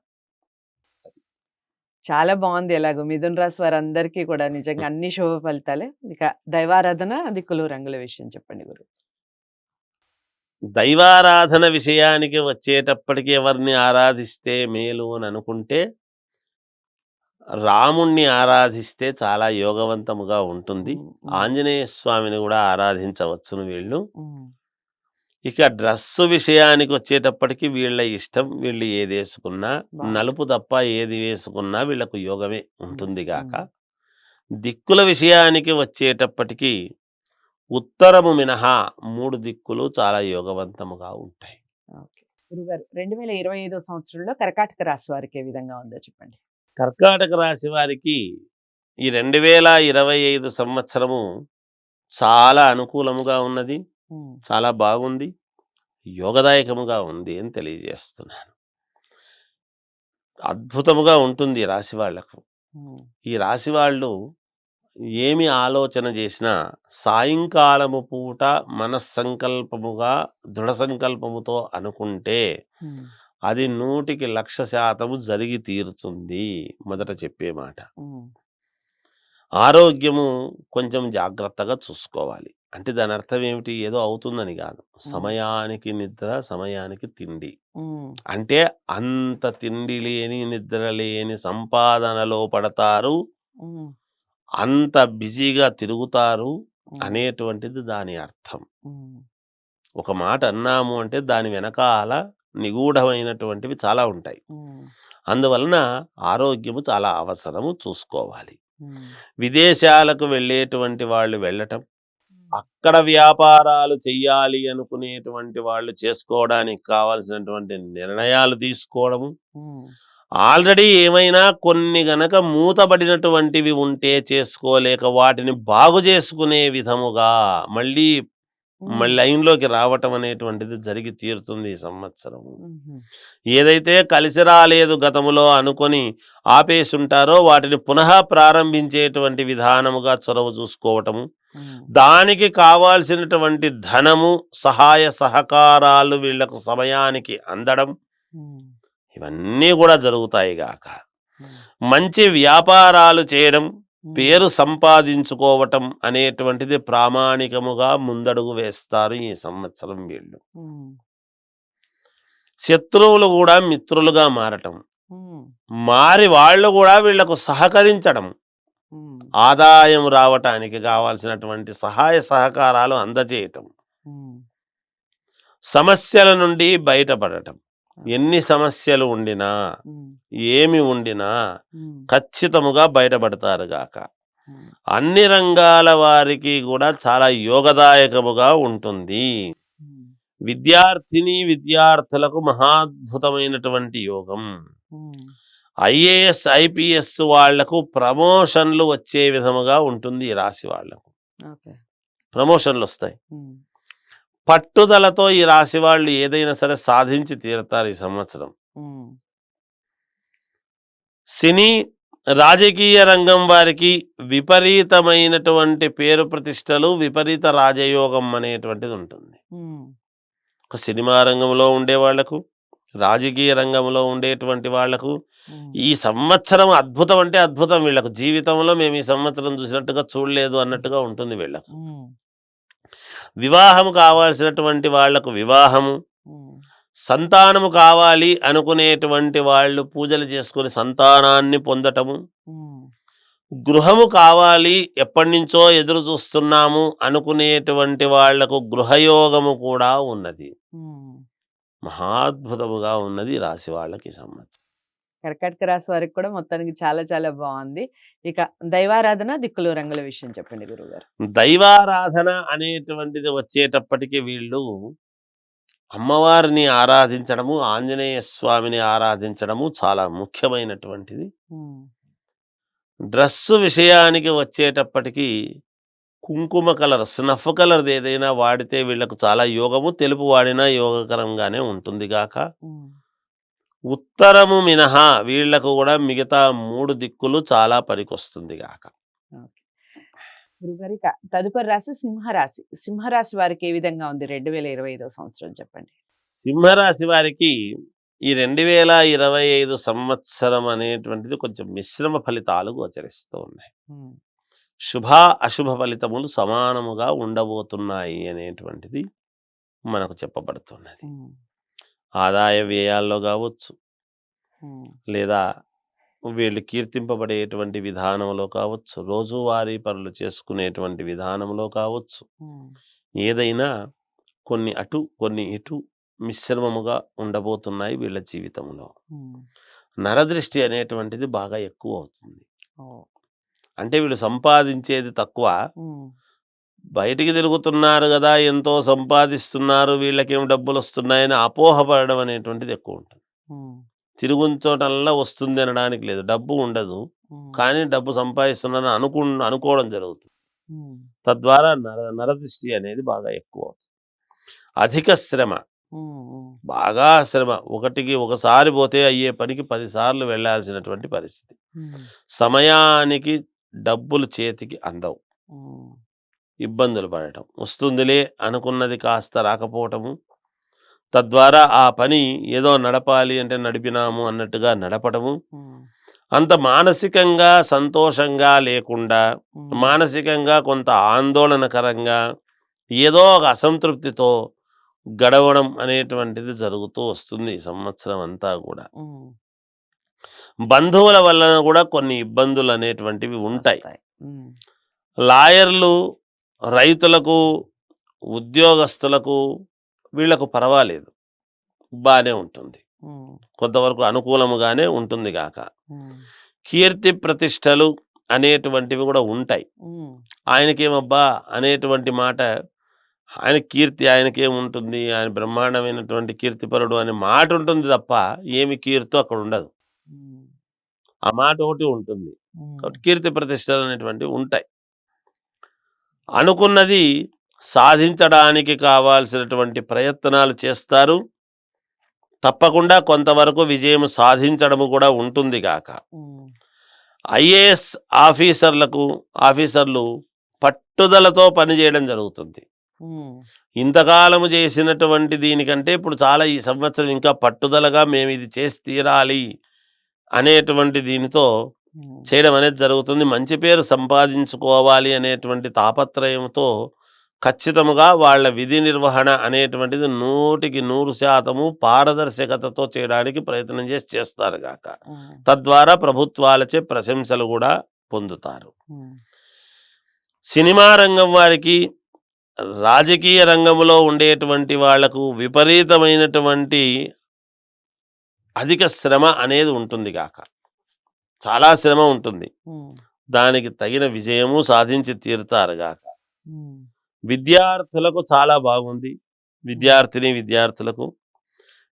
చాలా బాగుంది. ఎలాగో మిథున రాశి వారందరికీ కూడా నిజంగా అన్ని శుభ ఫలితాలే. ఇక దైవారాధన, దిక్కులు, రంగుల విషయం చెప్పండి గురు. దైవారాధన విషయానికి వచ్చేటప్పటికి ఎవరిని ఆరాధిస్తే మేలు అని అనుకుంటే రాముణ్ణి ఆరాధిస్తే చాలా యోగవంతముగా ఉంటుంది. ఉమ్, ఉమ్, ఆంజనేయ స్వామిని కూడా ఆరాధించవచ్చును వీళ్ళు. ఉమ్, ఇక డ్రస్సు విషయానికి వచ్చేటప్పటికి వీళ్ళ ఇష్టం, వీళ్ళు ఏది వేసుకున్నా, బాగుంది. నలుపు తప్ప ఏది వేసుకున్నా వీళ్ళకు యోగమే ఉంటుంది గాక. ఉమ్, దిక్కుల విషయానికి వచ్చేటప్పటికి ఉత్తరము మినహా 3 దిక్కులు చాలా యోగవంతముగా ఉంటాయి. ఓకే. గురుగారు 2025 సంవత్సరంలో కర్కాటక రాశి వారికి ఏ విధంగా ఉందో చెప్పండి. కర్కాటక రాశి వారికి ఈ 2025 సంవత్సరము చాలా అనుకూలముగా ఉన్నది, ఉమ్, చాలా బాగుంది, యోగదాయకముగా ఉంది అని తెలియజేస్తున్నాను. అద్భుతముగా ఉంటుంది ఈ రాశి వాళ్లకు. ఉమ్, ఈ రాశి వాళ్ళు ఏమి ఆలోచన చేసినా సాయంకాలము పూట మనస్సంకల్పముగా దృఢ సంకల్పముతో అనుకుంటే ఉమ్, అది 100% జరిగి తీరుతుంది. మొదట చెప్పే మాట. ఉమ్, ఆరోగ్యము కొంచెం జాగ్రత్తగా చూసుకోవాలి. అంటే దాని అర్థం ఏమిటి? ఏదో అవుతుందని కాదు. సమయానికి నిద్ర, సమయానికి తిండి. ఉమ్, అంటే అంత తిండి లేని, నిద్ర లేని సంపాదనలో పడతారు, ఉమ్, అంత బిజీగా తిరుగుతారు ఉమ్, అనేటువంటిది దాని అర్థం. ఉమ్, ఒక మాట అన్నాము అంటే దాని వెనకాల నిగూఢమైనటువంటివి చాలా ఉంటాయి. ఉమ్, అందువలన ఆరోగ్యము చాలా అవసరము, చూసుకోవాలి. ఉమ్, విదేశాలకు వెళ్ళేటువంటి వాళ్ళు వెళ్ళటం, అక్కడ వ్యాపారాలు చెయ్యాలి అనుకునేటువంటి వాళ్ళు చేసుకోవడానికి కావాల్సినటువంటి నిర్ణయాలు తీసుకోవడము, ఉమ్, ఆల్రెడీ ఏమైనా కొన్ని గనక మూతబడినటువంటివి ఉంటే చేసుకోలేక వాటిని బాగు చేసుకునే విధముగా మళ్ళీ ఉమ్, లైన్లోకి రావటం అనేటువంటిది జరిగి తీరుతుంది ఈ సంవత్సరము. ఉమ్, ఏదైతే కలిసి రాలేదు గతములో అనుకొని ఆపేసుంటారో వాటిని పునః ప్రారంభించేటువంటి విధానముగా చొరవ చూసుకోవటము, ఉమ్, దానికి కావాల్సినటువంటి ధనము, సహాయ సహకారాలు వీళ్లకు సమయానికి అందడం, ఉమ్, ఇవన్నీ కూడా జరుగుతాయి గాక. ఉమ్, మంచి వ్యాపారాలు చేయడం, ఉమ్, పేరు సంపాదించుకోవటం అనేటువంటిది ప్రామాణికముగా ముందడుగు వేస్తారు ఈ సంవత్సరం వీళ్ళు. ఉమ్, శత్రువులు కూడా మిత్రులుగా మారటం, ఉమ్, మారి వాళ్ళు కూడా వీళ్లకు సహకరించడం, ఉమ్, ఆదాయం రావటానికి కావాల్సినటువంటి సహాయ సహకారాలు అందజేయటం, ఉమ్, సమస్యల నుండి బయటపడటం. ఎన్ని సమస్యలు ఉండినా, ఉమ్, ఏమి ఉండినా ఉమ్, ఖచ్చితముగా బయటపడతారు గాక. ఉమ్, అన్ని రంగాల వారికి కూడా చాలా యోగదాయకముగా ఉంటుంది. ఉమ్, విద్యార్థిని విద్యార్థులకు మహాద్భుతమైనటువంటి యోగం. ఉమ్, ఐఏఎస్ ఐపీఎస్ వాళ్లకు ప్రమోషన్లు వచ్చే విధముగా ఉంటుంది ఈ రాశి వాళ్లకు. ఓకే. ప్రమోషన్లు వస్తాయి. ఉమ్, పట్టుదలతో ఈ రాశి వాళ్ళు ఏదైనా సరే సాధించి తీరుతారు ఈ సంవత్సరం. ఉమ్, సినీ రాజకీయ రంగం వారికి విపరీతమైనటువంటి పేరు ప్రతిష్టలు, విపరీత రాజయోగం అనేటువంటిది ఉంటుంది. ఉమ్, ఒక సినిమా రంగంలో ఉండే వాళ్లకు, రాజకీయ రంగంలో ఉండేటువంటి వాళ్లకు ఉమ్, ఈ సంవత్సరం అద్భుతం అంటే అద్భుతం. వీళ్ళకు జీవితంలో మేము ఈ సంవత్సరం చూసినట్టుగా చూడలేదు అన్నట్టుగా ఉంటుంది వీళ్ళకు. ఉమ్, వివాహము కావాల్సినటువంటి వాళ్లకు వివాహము, ఉమ్, సంతానము కావాలి అనుకునేటువంటి వాళ్ళు పూజలు చేసుకొని సంతానాన్ని పొందటము, ఉమ్, గృహము కావాలి ఎప్పటినుంచో ఎదురు చూస్తున్నాము అనుకునేటువంటి వాళ్లకు గృహయోగము కూడా ఉన్నది. ఉమ్. మహాద్భుతముగా ఉన్నది ఈ రాశి వాళ్ళకి ఈ సంవత్సరం. కర్కాటక రాశి వారికి కూడా మొత్తానికి చాలా చాలా బాగుంది. ఇక దైవారాధన, దిక్కులు, రంగుల విషయం చెప్పండి గురువుగారు. దైవారాధన అనేటువంటిది వచ్చేటప్పటికి వీళ్ళు అమ్మవారిని ఆరాధించడము, ఆంజనేయ స్వామిని ఆరాధించడము చాలా ముఖ్యమైనటువంటిది. ఉమ్, డ్రెస్సు విషయానికి వచ్చేటప్పటికి కుంకుమ కలర్, స్నఫ్ కలర్ ఏదైనా వాడితే వీళ్ళకు చాలా యోగము. తెలుపు వాడినా యోగకరంగానే ఉంటుంది గాక. ఉమ్. ఉత్తరము మినహా వీళ్లకు కూడా మిగతా 3 దిక్కులు చాలా పనికొస్తుంది గాక. ఓకే. గురుగారు, ఇక తదుపరి రాశి సింహరాశి. సింహరాశి వారికి ఏ విధంగా ఉంది 2025 సంవత్సరం చెప్పండి. సింహరాశి వారికి ఈ 2025 సంవత్సరం అనేటువంటిది కొంచెం మిశ్రమ ఫలితాలు గోచరిస్తూ ఉన్నాయి. ఉమ్, శుభ అశుభ ఫలితములు సమానముగా ఉండబోతున్నాయి అనేటువంటిది మనకు చెప్పబడుతున్నది. ఉమ్, ఆదాయ వ్యయాల్లో కావచ్చు, ఉమ్, లేదా వీళ్ళు కీర్తింపబడేటువంటి విధానంలో కావచ్చు, రోజువారీ పనులు చేసుకునేటువంటి విధానంలో కావచ్చు, ఉమ్, ఏదైనా కొన్ని అటు కొన్ని ఇటు మిశ్రమముగా ఉండబోతున్నాయి వీళ్ళ జీవితంలో. ఉమ్. నరదృష్టి అనేటువంటిది బాగా ఎక్కువ అవుతుంది. ఓ. అంటే వీళ్ళు సంపాదించేది తక్కువ, ఉమ్, బయటికి తిరుగుతున్నారు కదా, ఎంతో సంపాదిస్తున్నారు, వీళ్ళకేం డబ్బులు వస్తున్నాయని అపోహపడడం అనేటువంటిది ఎక్కువ ఉంటుంది. ఉమ్, తిరుగుని చోటల్లా వస్తుంది అనడానికి లేదు, డబ్బు ఉండదు ఉమ్, కానీ డబ్బు సంపాదిస్తున్నారని అనుకోవడం జరుగుతుంది. ఉమ్, తద్వారా నరదృష్టి అనేది బాగా ఎక్కువ అవుతుంది. అధిక శ్రమ, ఉమ్, ఉమ్, బాగా శ్రమ, ఒకసారి పోతే అయ్యే పనికి 10 సార్లు వెళ్ళాల్సినటువంటి పరిస్థితి. ఉమ్, సమయానికి డబ్బులు చేతికి అందవు, ఉమ్, ఇబ్బందులు పడటం, వస్తుందిలే అనుకున్నది కాస్త రాకపోవటము, తద్వారా ఆ పని ఏదో నడపాలి అంటే నడిపినాము అన్నట్టుగా నడపటము, ఉమ్, అంత మానసికంగా సంతోషంగా లేకుండా, ఉమ్, మానసికంగా కొంత ఆందోళనకరంగా, ఏదో ఒక అసంతృప్తితో గడవడం అనేటువంటిది జరుగుతూ వస్తుంది ఈ సంవత్సరం అంతా కూడా. ఉమ్. బంధువుల వలన కూడా కొన్ని ఇబ్బందులు అనేటువంటివి ఉంటాయి. వస్తాయి. ఉమ్, లాయర్లు, రైతులకు, ఉద్యోగస్తులకు వీళ్లకు పర్వాలేదు, బానే ఉంటుంది, ఉమ్, కొంతవరకు అనుకూలముగానే ఉంటుంది గాక. ఉమ్, కీర్తి ప్రతిష్టలు అనేటువంటివి కూడా ఉంటాయి. ఉమ్, ఆయనకేమబ్బా అనేటువంటి మాట, ఆయన కీర్తి ఆయనకేముంటుంది, ఆయన బ్రహ్మాండమైనటువంటి కీర్తిపరుడు అనే మాట ఉంటుంది తప్ప ఏమి కీర్తో అక్కడ ఉండదు. ఉమ్, ఆ మాట ఒకటి ఉంటుంది. ఉమ్, కాబట్టి కీర్తి ప్రతిష్టలు అనేటువంటివి ఉంటాయి. అనుకున్నది సాధించడానికి కావాల్సినటువంటి ప్రయత్నాలు చేస్తారు. తప్పకుండా కొంతవరకు విజయం సాధించడము కూడా ఉంటుంది గాక. ఉమ్, ఐఏఎస్ ఆఫీసర్లు పట్టుదలతో పనిచేయడం జరుగుతుంది. ఉమ్, ఇంతకాలము చేసినటువంటి దీనికంటే ఇప్పుడు చాలా ఈ సంవత్సరం ఇంకా పట్టుదలగా మేము ఇది చేసి తీరాలి అనేటువంటి దీనితో ఉమ్, చేయడం అనేది జరుగుతుంది. మంచి పేరు సంపాదించుకోవాలి అనేటువంటి తాపత్రయంతో ఖచ్చితముగా వాళ్ళ విధి నిర్వహణ అనేటువంటిది 100% పారదర్శకతతో చేయడానికి ప్రయత్నం చేస్తారు గాక. ఉమ్, తద్వారా ప్రభుత్వాలచే ప్రశంసలు కూడా పొందుతారు. ఉమ్, సినిమా రంగం వారికి, రాజకీయ రంగంలో ఉండేటువంటి వాళ్లకు విపరీతమైనటువంటి అధిక శ్రమ అనేది ఉంటుంది గాక. చాలా శ్రమ ఉంటుంది, ఉమ్, దానికి తగిన విజయము సాధించి తీరుతారు గాక. ఉమ్, విద్యార్థులకు చాలా బాగుంది. విద్యార్థులకు,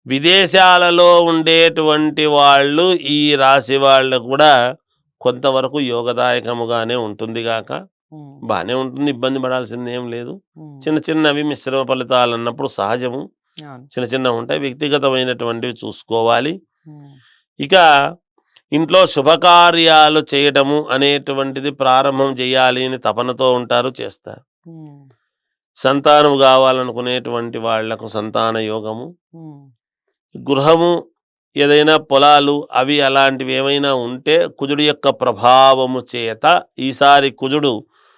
విదేశాలలో ఉండేటువంటి వాళ్ళు, ఈ రాశి వాళ్ళు కూడా కొంతవరకు యోగదాయకముగానే ఉంటుంది గాక. ఉమ్, బాగానే ఉంటుంది, ఇబ్బంది పడాల్సింది ఏం లేదు. ఉమ్, చిన్నవి మిశ్రమ ఫలితాలు అన్నప్పుడు సహజము, అవును. చిన్నవి ఉంటాయి, వ్యక్తిగతమైనటువంటివి చూసుకోవాలి. ఉమ్, ఇక ఇంట్లో శుభకార్యాలు చేయటము అనేటువంటిది ప్రారంభం చేయాలి అని తపనతో ఉంటారు, చేస్తారు. ఉమ్, సంతానం కావాలనుకునేటువంటి వాళ్లకు సంతాన యోగము, ఉమ్, గృహము, ఏదైనా పొలాలు అవి అలాంటివి ఏమైనా ఉంటే కుజుడి యొక్క ప్రభావము చేత ఈసారి కుజుడు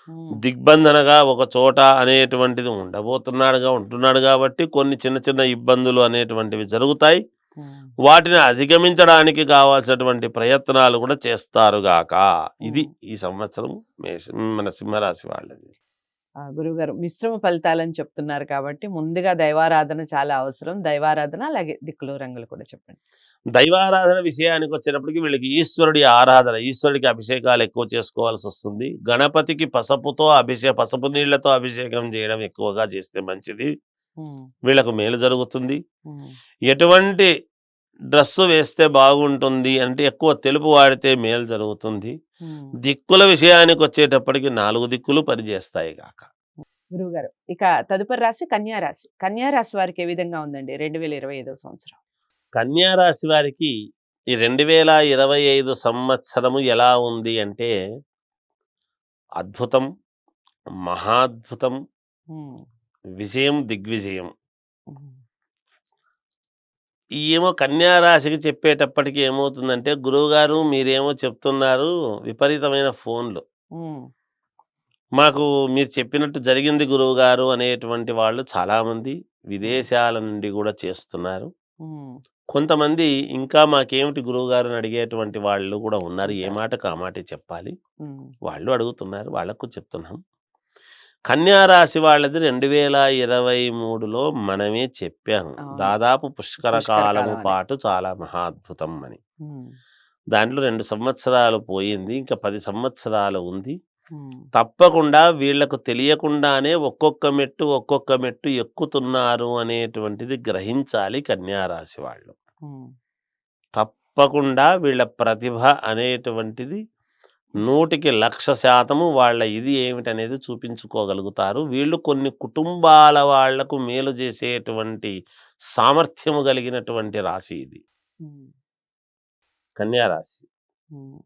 ఉమ్, దిగ్బంధనగా ఒక చోట అనేటువంటిది ఉంటున్నాడు కాబట్టి కొన్ని చిన్న చిన్న ఇబ్బందులు అనేటువంటివి జరుగుతాయి. ఉమ్, వాటిని అధిగమించడానికి కావాల్సినటువంటి ప్రయత్నాలు కూడా చేస్తారుగాక. ఇది ఉమ్. ఈ సంవత్సరం మన సింహరాశి వాళ్ళది. గురువుగారు మిశ్రమ ఫలితాలని చెప్తున్నారు కాబట్టి ముందుగా దైవారాధన చాలా అవసరం. దైవారాధన అలాగే దిక్కులు రంగులు కూడా చెప్పండి. దైవారాధన విషయానికి వచ్చేటప్పటికి వీళ్ళకి ఈశ్వరుడి ఆరాధన, ఈశ్వరుడికి అభిషేకాలు ఎక్కువ చేసుకోవాల్సి వస్తుంది. గణపతికి పసుపు నీళ్లతో అభిషేకం చేయడం ఎక్కువగా చేస్తే మంచిది. ఉమ్, వీళ్ళకు మేలు జరుగుతుంది. ఉమ్, ఎటువంటి డ్రెస్సు వేస్తే బాగుంటుంది అంటే ఎక్కువ తెలుపు వాడితే మేలు జరుగుతుంది. ఉమ్. దిక్కుల విషయానికి వచ్చేటప్పటికి 4 దిక్కులు పనిచేస్తాయి గాక. గురువుగారు ఇక తదుపరి రాశి కన్యా రాశి. కన్యా రాశి వారికి ఏ విధంగా ఉందండి 2025 సంవత్సరం? కన్యా రాశి వారికి ఈ 2025 సంవత్సరము ఎలా ఉంది అంటే అద్భుతం, మహాద్భుతం, ఉమ్, దిగ్విజయం. ఉమ్, ఏమో కన్యా రాశికి చెప్పేటప్పటికి ఏమవుతుందంటే, గురువుగారు మీరేమో చెప్తున్నారు విపరీతమైన ఫోన్లు. ఉమ్, మాకు మీరు చెప్పినట్టు జరిగింది గురువుగారు అనేటువంటి వాళ్ళు చాలామంది విదేశాల నుండి కూడా చేస్తున్నారు. ఉమ్, కొంతమంది ఇంకా మాకేమిటి గురువుగారు అని అడిగేటువంటి వాళ్ళు కూడా ఉన్నారు. ఏ ఉంటారు. మాటకు ఆ మాటే చెప్పాలి. ఉమ్, వాళ్ళు అడుగుతున్నారు. వాళ్ళకు చెప్తున్నాం. కన్యా రాశి వాళ్ళది 2023లో మనమే చెప్పాము. అవును. దాదాపు పుష్కర పుష్కర కాలము కాలం అని. పాటు చాలా మహాద్భుతం అని. ఉమ్, దాంట్లో 2 సంవత్సరాలు పోయింది. ఇంకా 10 సంవత్సరాలు ఉంది. ఉమ్, తప్పకుండా వీళ్ళకు తెలియకుండానే ఒక్కొక్క మెట్టు ఎక్కుతున్నారు అనేటువంటిది గ్రహించాలి కన్యా రాశి వాళ్ళు. ఉమ్, తప్పకుండా వీళ్ళ ప్రతిభ అనేటువంటిది 100కి 1,00,000% వాళ్ళ ఇది ఏమిటనేది చూపించుకోగలుగుతారు. వీళ్ళు కొన్ని కుటుంబాల వాళ్లకు మేలు చేసేటువంటి సామర్థ్యము కలిగినటువంటి రాశి ఇది ఉమ్, కన్యా రాశి. ఉమ్,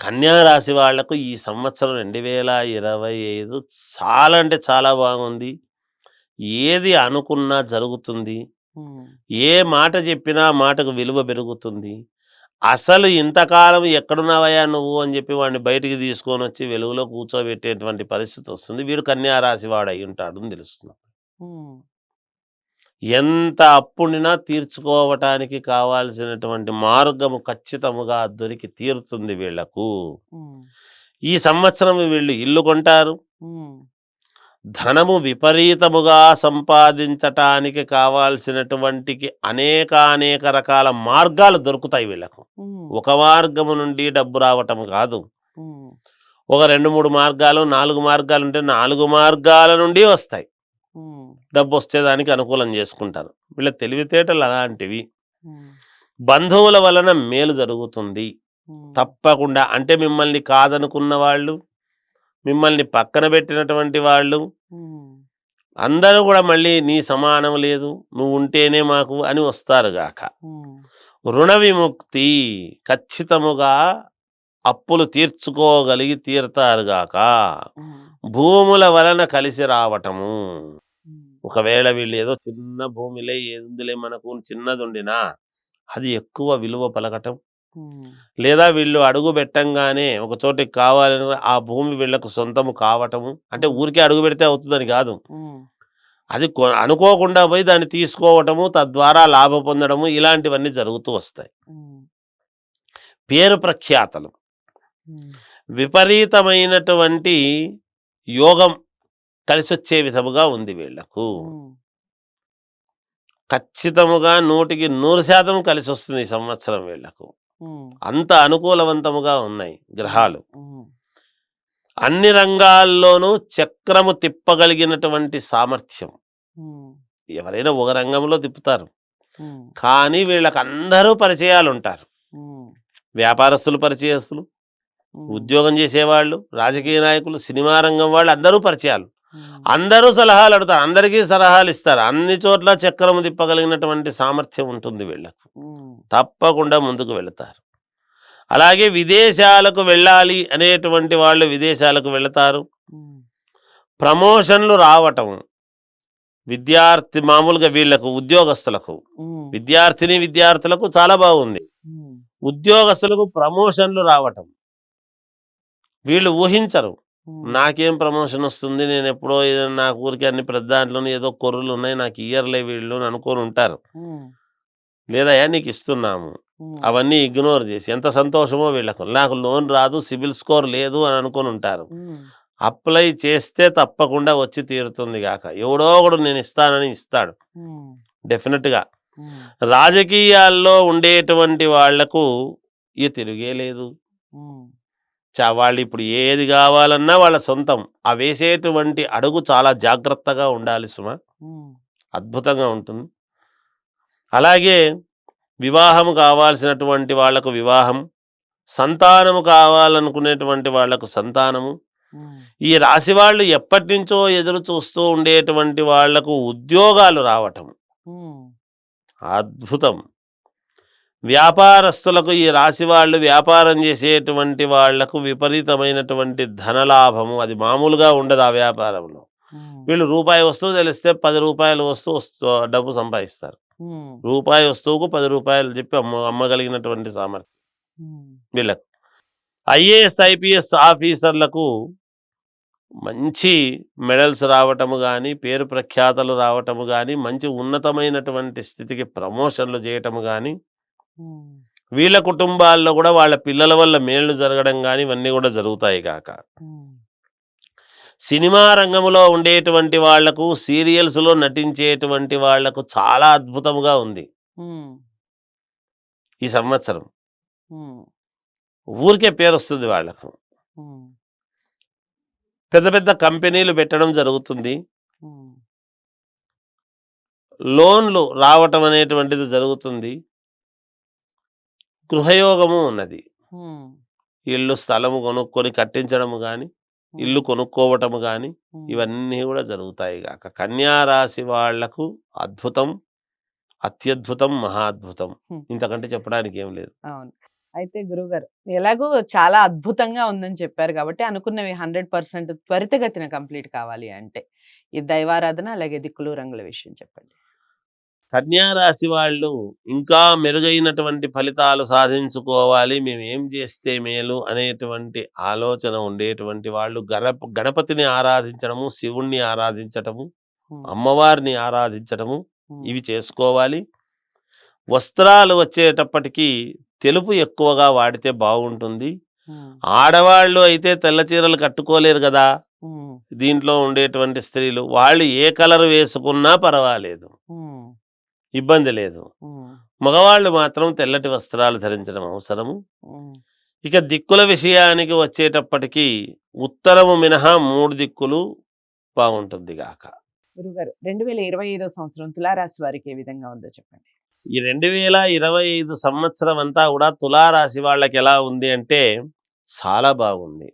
కన్యా రాశి వాళ్లకు ఈ సంవత్సరం 2025 చాలా అంటే చాలా బాగుంది. ఏది అనుకున్నా జరుగుతుంది. ఉమ్, ఏ మాట చెప్పినా ఆ మాటకు విలువ పెరుగుతుంది. అసలు ఇంతకాలం ఎక్కడున్నావయ్యా నువ్వు అని చెప్పి వాడిని బయటికి తీసుకొనొచ్చి వెలుగులో కూర్చోబెట్టేటువంటి పరిస్థితి వస్తుంది. వీడు కన్యా రాశి వాడై ఉంటాడు అని తెలుస్తుంది. ఉమ్, ఎంత అప్పుడినా తీర్చుకోవటానికి కావాల్సినటువంటి మార్గము ఖచ్చితముగా దొరికి తీరుతుంది వీళ్లకు. ఉమ్, ఈ సంవత్సరం వీళ్ళు ఇల్లు కొంటారు. ఉమ్, ధనము విపరీతముగా సంపాదించటానికి కావాల్సినటువంటి అనేక రకాల మార్గాలు దొరుకుతాయి వీళ్ళకు. ఉమ్, ఒక మార్గము నుండి డబ్బు రావటం కాదు. ఉమ్, ఒక 2, 3 మార్గాలు, 4 మార్గాలు ఉంటే 4 మార్గాల నుండి వస్తాయి. ఉమ్, డబ్బు వచ్చేదానికి అనుకూలం చేసుకుంటారు. వీళ్ళ తెలివితేటలు అలాంటివి. ఉమ్, బంధువుల వలన మేలు జరుగుతుంది ఉమ్, తప్పకుండా. అంటే మిమ్మల్ని కాదనుకున్న వాళ్ళు, మిమ్మల్ని పక్కన పెట్టినటువంటి వాళ్ళు ఉమ్, అందరూ కూడా మళ్ళీ నీ సమానం లేదు, నువ్వు ఉంటేనే మాకు అని వస్తారుగాక. ఉమ్, రుణ విముక్తి ఖచ్చితముగా అప్పులు తీర్తారుగాక. ఉమ్, భూముల వలన కలిసి రావటము. ఉమ్, ఒకవేళ వీళ్ళు ఏదో చిన్న భూమిలే ఏందులే మనకు చిన్నది ఉండినా అది ఎక్కువ విలువ పలకటం, ఉమ్, లేదా వీళ్ళు అడుగు పెట్టంగానే ఒక చోటికి కావాలని ఆ భూమి వీళ్ళకు సొంతము కావటము. అంటే ఊరికే అడుగు పెడితే అవుతుందని కాదు, ఉమ్, అది అనుకోకుండా పోయి దాన్ని తీసుకోవటము, తద్వారా లాభం పొందడము, ఇలాంటివన్నీ జరుగుతూ వస్తాయి. ఉమ్, పేరు ప్రఖ్యాతలు, ఉమ్, విపరీతమైనటువంటి యోగం కలిసొచ్చే విధముగా ఉంది వీళ్లకు. ఉమ్, ఖచ్చితముగా 100కి 100% కలిసి వస్తుంది ఈ సంవత్సరం వీళ్లకు. ఉమ్, అంత అనుకూలవంతముగా ఉన్నాయి గ్రహాలు. ఉమ్, అన్ని రంగాల్లోనూ చక్రము తిప్పగలిగినటువంటి సామర్థ్యం. ఉమ్, ఎవరైనా ఒక రంగంలో తిప్పుతారు, ఉమ్, కానీ వీళ్ళకి అందరూ పరిచయాలు ఉంటారు. ఉమ్, వ్యాపారస్తులు పరిచయస్తులు, ఉమ్, ఉద్యోగం చేసేవాళ్ళు, రాజకీయ నాయకులు, సినిమా రంగం వాళ్ళు అందరూ పరిచయాలు. ఉమ్, అందరూ సలహాలు అడుగుతారు, అందరికీ సలహాలు ఇస్తారు. అన్ని చోట్ల చక్రము తిప్పగలిగినటువంటి సామర్థ్యం ఉంటుంది వీళ్ళకు. ఉమ్, తప్పకుండా ముందుకు వెళతారు. అలాగే విదేశాలకు వెళ్ళాలి అనేటువంటి వాళ్ళు విదేశాలకు వెళతారు. ఉమ్, ప్రమోషన్లు రావటం, విద్యార్థి మామూలుగా వీళ్ళకు ఉద్యోగస్తులకు, విద్యార్థులకు చాలా బాగుంది. ఉద్యోగస్తులకు ప్రమోషన్లు రావటం. వీళ్ళు ఊహించరు. నాకేం ప్రమోషన్ వస్తుంది, నేను ఎప్పుడో ఏదైనా నా ఊరికి అన్ని పెద్ద దాంట్లోనే ఏదో కొర్రులు ఉన్నాయి, నాకు ఇయ్యర్లే వీళ్ళు అని అనుకొని ఉంటారు. లేదయ్యా నీకు ఇస్తున్నాము. అవన్నీ ఇగ్నోర్ చేసి ఎంత సంతోషమో వీళ్ళకు. నాకు లోన్ రాదు, సిబిల్ స్కోర్ లేదు అని అనుకొని ఉంటారు. అప్లై చేస్తే తప్పకుండా వచ్చి తీరుతుంది గాక. ఎవడో ఒకడు నేను ఇస్తానని ఇస్తాడు డెఫినెట్గా. రాజకీయాల్లో ఉండేటువంటి వాళ్లకు ఇక తిరిగే లేదు. వాళ్ళు ఇప్పుడు ఏది కావాలన్నా వాళ్ళ సొంతం. ఆ వేసేటువంటి అడుగు చాలా జాగ్రత్తగా ఉండాలి సుమ. అద్భుతంగా ఉంటుంది. అలాగే వివాహం కావాల్సినటువంటి వాళ్లకు వివాహం, సంతానము కావాలనుకునేటువంటి వాళ్లకు సంతానము. ఈ రాశి వాళ్ళు ఎప్పటి నుంచో ఎదురు చూస్తూ ఉండేటువంటి వాళ్లకు ఉద్యోగాలు రావటం అద్భుతం. వ్యాపారస్తులకు, ఈ రాశి వాళ్ళు వ్యాపారం చేసేటువంటి వాళ్లకు విపరీతమైనటువంటి ధనలాభము. అది మామూలుగా ఉండదు ఆ వ్యాపారంలో. వీళ్ళు రూపాయి వస్తువు తెలిస్తే 10 రూపాయల వస్తువు డబ్బు సంపాదిస్తారు. రూపాయి వస్తువుకు 10 రూపాయలు చెప్పి అమ్మగలిగినటువంటి సామర్థ్యం వీళ్ళకు. ఐఏఎస్ ఐపీఎస్ ఆఫీసర్లకు మంచి మెడల్స్ రావటము కానీ, పేరు ప్రఖ్యాతలు రావటము కానీ, మంచి ఉన్నతమైనటువంటి స్థితికి ప్రమోషన్లు చేయటము కానీ, వీళ్ళ కుటుంబాల్లో కూడా వాళ్ళ పిల్లల వల్ల మేళ్లు జరగడం కానీ ఇవన్నీ కూడా జరుగుతాయి కాక. సినిమా రంగంలో ఉండేటువంటి వాళ్లకు, సీరియల్స్లో నటించేటువంటి వాళ్లకు చాలా అద్భుతముగా ఉంది ఈ సంవత్సరం. ఊరికే పేరు వస్తుంది వాళ్లకు. పెద్ద పెద్ద కంపెనీలు పెట్టడం జరుగుతుంది. లోన్లు రావటం అనేటువంటిది జరుగుతుంది. గృహయోగము ఉన్నది. ఇల్లు స్థలము కొనుక్కొని కట్టించడము కానీ, ఇల్లు కొనుక్కోవటము కానీ ఇవన్నీ కూడా జరుగుతాయి కాక. కన్యా రాశి వాళ్లకు అద్భుతం, అత్యద్భుతం, మహాద్భుతం. ఇంతకంటే చెప్పడానికి ఏం లేదు. అవును. అయితే గురువుగారు ఎలాగో చాలా అద్భుతంగా ఉందని చెప్పారు కాబట్టి అనుకున్నవి 100% త్వరితగతిన కంప్లీట్ కావాలి అంటే ఈ దైవారాధన అలాగే దిక్కులు రంగుల విషయం చెప్పండి. కన్యా రాశి వాళ్ళు ఇంకా మెరుగైనటువంటి ఫలితాలు సాధించుకోవాలి, మేము ఏం చేస్తే మేలు అనేటువంటి ఆలోచన ఉండేటువంటి వాళ్ళు గణపతిని ఆరాధించడము, శివుణ్ణి ఆరాధించటము, అమ్మవారిని ఆరాధించడము ఇవి చేసుకోవాలి. వస్త్రాలు వచ్చేటప్పటికి తెలుపు ఎక్కువగా వాడితే బాగుంటుంది. ఆడవాళ్ళు అయితే తెల్ల చీరలు కట్టుకోలేరు కదా దీంట్లో ఉండేటువంటి స్త్రీలు. వాళ్ళు ఏ కలర్ వేసుకున్నా పర్వాలేదు, ఇబ్బంది లేదు. మగవాళ్ళు మాత్రం తెల్లటి వస్త్రాలు ధరించడం అవసరము. ఇక దిక్కుల విషయానికి వచ్చేటప్పటికి ఉత్తరము మినహా 3 దిక్కులు బాగుంటుంది గాక. గురుగారు 2025 సంవత్సరం తులారాశి వారికి ఏ విధంగా ఉందో చెప్పండి. ఈ 2025 సంవత్సరం అంతా కూడా తులారాశి వాళ్ళకి ఎలా ఉంది అంటే చాలా బాగుంది,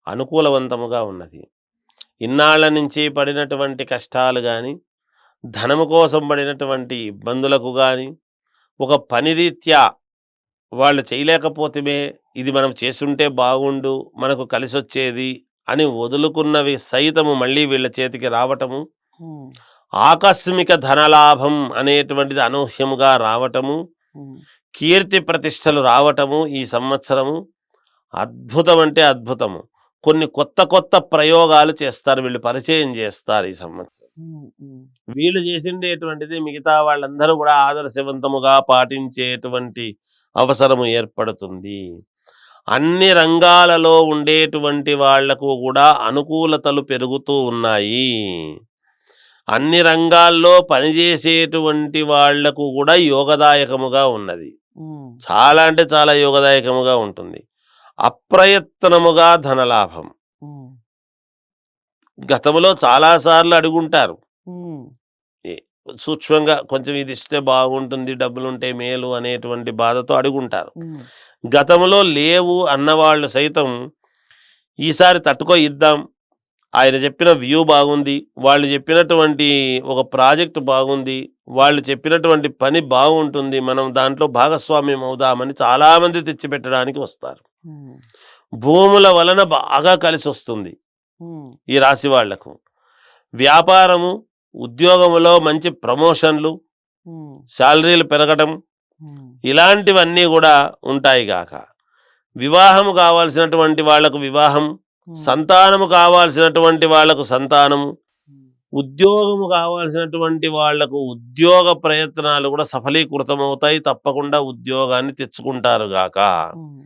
అనుకూలవంతముగా ఉన్నది. ఇన్నాళ్ల నుంచి పడినటువంటి కష్టాలు కానీ, ధనము కోసం పడినటువంటి ఇబ్బందులకు కానీ, ఒక పని రీత్యా వాళ్ళు చేయలేకపోతే ఇది మనం చేస్తుంటే బాగుండు, మనకు కలిసి వచ్చేది అని వదులుకున్నవి సైతము మళ్ళీ వీళ్ళ చేతికి రావటము, ఆకస్మిక ధనలాభం అనేటువంటిది అనూహ్యముగా రావటము, కీర్తి ప్రతిష్టలు రావటము ఈ సంవత్సరము అద్భుతం అంటే అద్భుతము. కొన్ని కొత్త ప్రయోగాలు చేస్తారు, వీళ్ళు పరిచయం చేస్తారు ఈ సంవత్సరం. వీళ్ళు చేసిండేటువంటిది మిగతా వాళ్ళందరూ కూడా ఆదర్శవంతముగా పాటించేటువంటి అవసరము ఏర్పడుతుంది. అన్ని రంగాలలో ఉండేటువంటి వాళ్లకు కూడా అనుకూలతలు పెరుగుతూ ఉన్నాయి. అన్ని రంగాల్లో పనిచేసేటువంటి వాళ్లకు కూడా యోగదాయకముగా ఉన్నది. చాలా అంటే చాలా యోగదాయకముగా ఉంటుంది. అప్రయత్నముగా ధనలాభం. గతంలో చాలాసార్లు అడుగుంటారు, సూక్ష్మంగా కొంచెం ఇది ఇస్తే బాగుంటుంది, డబ్బులుంటే మేలు అనేటువంటి బాధతో అడుగుంటారు. గతంలో లేవు అన్నవాళ్ళు సైతం ఈసారి తట్టుకో ఇద్దాం, ఆయన చెప్పిన వ్యూ బాగుంది, వాళ్ళు చెప్పినటువంటి ఒక ప్రాజెక్ట్ బాగుంది, వాళ్ళు చెప్పినటువంటి పని బాగుంటుంది, మనం దాంట్లో భాగస్వామ్యం అవుదామని చాలామంది తెచ్చిపెట్టడానికి వస్తారు. భూముల వలన బాగా కలిసి వస్తుంది ఈ రాశి వాళ్లకు. వ్యాపారము ఉద్యోగంలో మంచి ప్రమోషన్లు, ఉమ్, శాలరీలు పెరగటం, ఉమ్, ఇలాంటివన్నీ కూడా ఉంటాయి గాక. వివాహము కావాల్సినటువంటి వాళ్లకు వివాహం, ఉమ్, సంతానము కావాల్సినటువంటి వాళ్లకు సంతానము, ఉమ్, ఉద్యోగము కావాల్సినటువంటి వాళ్లకు ఉద్యోగ ప్రయత్నాలు కూడా సఫలీకృతమవుతాయి. తప్పకుండా ఉద్యోగాన్ని తెచ్చుకుంటారు గాక. ఉమ్,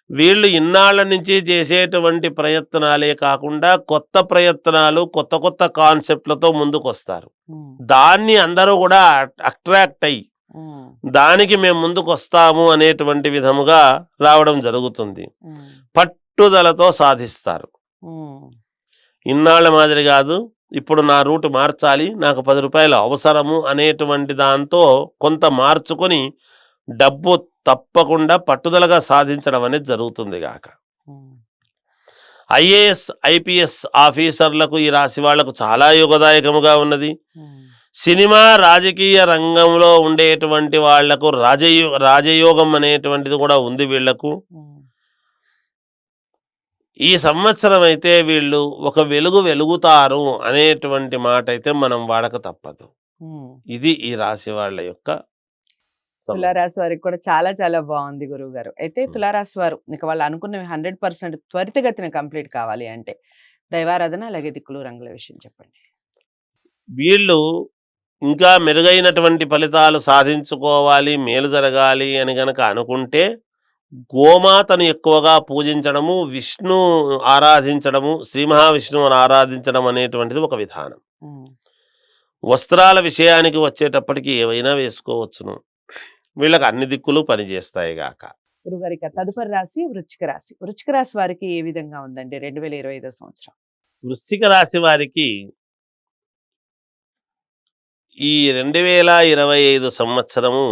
వీళ్ళు ఇన్నాళ్ల నుంచి చేసేటువంటి ప్రయత్నాలే కాకుండా కొత్త ప్రయత్నాలు, కొత్త కొత్త కాన్సెప్ట్లతో ముందుకొస్తారు. ఉమ్, దాన్ని అందరూ కూడా అట్రాక్ట్ అయ్యి ఉమ్, దానికి మేము ముందుకొస్తాము అనేటువంటి విధముగా రావడం జరుగుతుంది. ఉమ్, పట్టుదలతో సాధిస్తారు. ఉమ్, ఇన్నాళ్ళ మాదిరి కాదు, ఇప్పుడు నా రూటు మార్చాలి, నాకు 10 రూపాయలు అవసరము అనేటువంటి దాంతో కొంత మార్చుకొని డబ్బు తప్పకుండా పట్టుదలగా సాధించడం అనేది జరుగుతుంది గాక. ఉమ్, ఐఏఎస్, ఐపీఎస్ ఆఫీసర్లకు ఈ రాశి వాళ్లకు చాలా యోగదాయకముగా ఉన్నది. ఉమ్, సినిమా, రాజకీయ రంగంలో ఉండేటువంటి వాళ్లకు రాజయోగం అనేటువంటిది కూడా ఉంది వీళ్లకు. ఉమ్, ఈ సంవత్సరం అయితే వీళ్ళు ఒక వెలుగుతారు అనేటువంటి మాట అయితే మనం వాడక తప్పదు. ఉమ్. ఇది ఈ రాశి వాళ్ళ యొక్క తులారాశి వారికి కూడా చాలా చాలా బాగుంది గురువు గారు. అయితే తులారాశి వారు ఇక వాళ్ళు అనుకున్నవి 100% త్వరితగతిన కంప్లీట్ కావాలి అంటే దైవారాధన అలాగే దిక్కులు రంగుల విషయం చెప్పండి. వీళ్ళు ఇంకా మెరుగైనటువంటి ఫలితాలు సాధించుకోవాలి, మేలు జరగాలి అని గనక అనుకుంటే గోమాతను ఎక్కువగా పూజించడము, విష్ణు ఆరాధించడము, శ్రీ మహావిష్ణువుని ఆరాధించడం అనేటువంటిది ఒక విధానం. ఉమ్, వస్త్రాల విషయానికి వచ్చేటప్పటికి ఏవైనా వేసుకోవచ్చును. వీళ్ళకి అన్ని దిక్కులు పనిచేస్తాయి గాక. గురుగారు ఇక తదుపరి రాశి వృశ్చిక రాశి. వృశ్చిక రాశి వారికి ఏ విధంగా ఉందండి 2025 సంవత్సరం? వృశ్చిక రాశి వారికి ఈ 2025 సంవత్సరము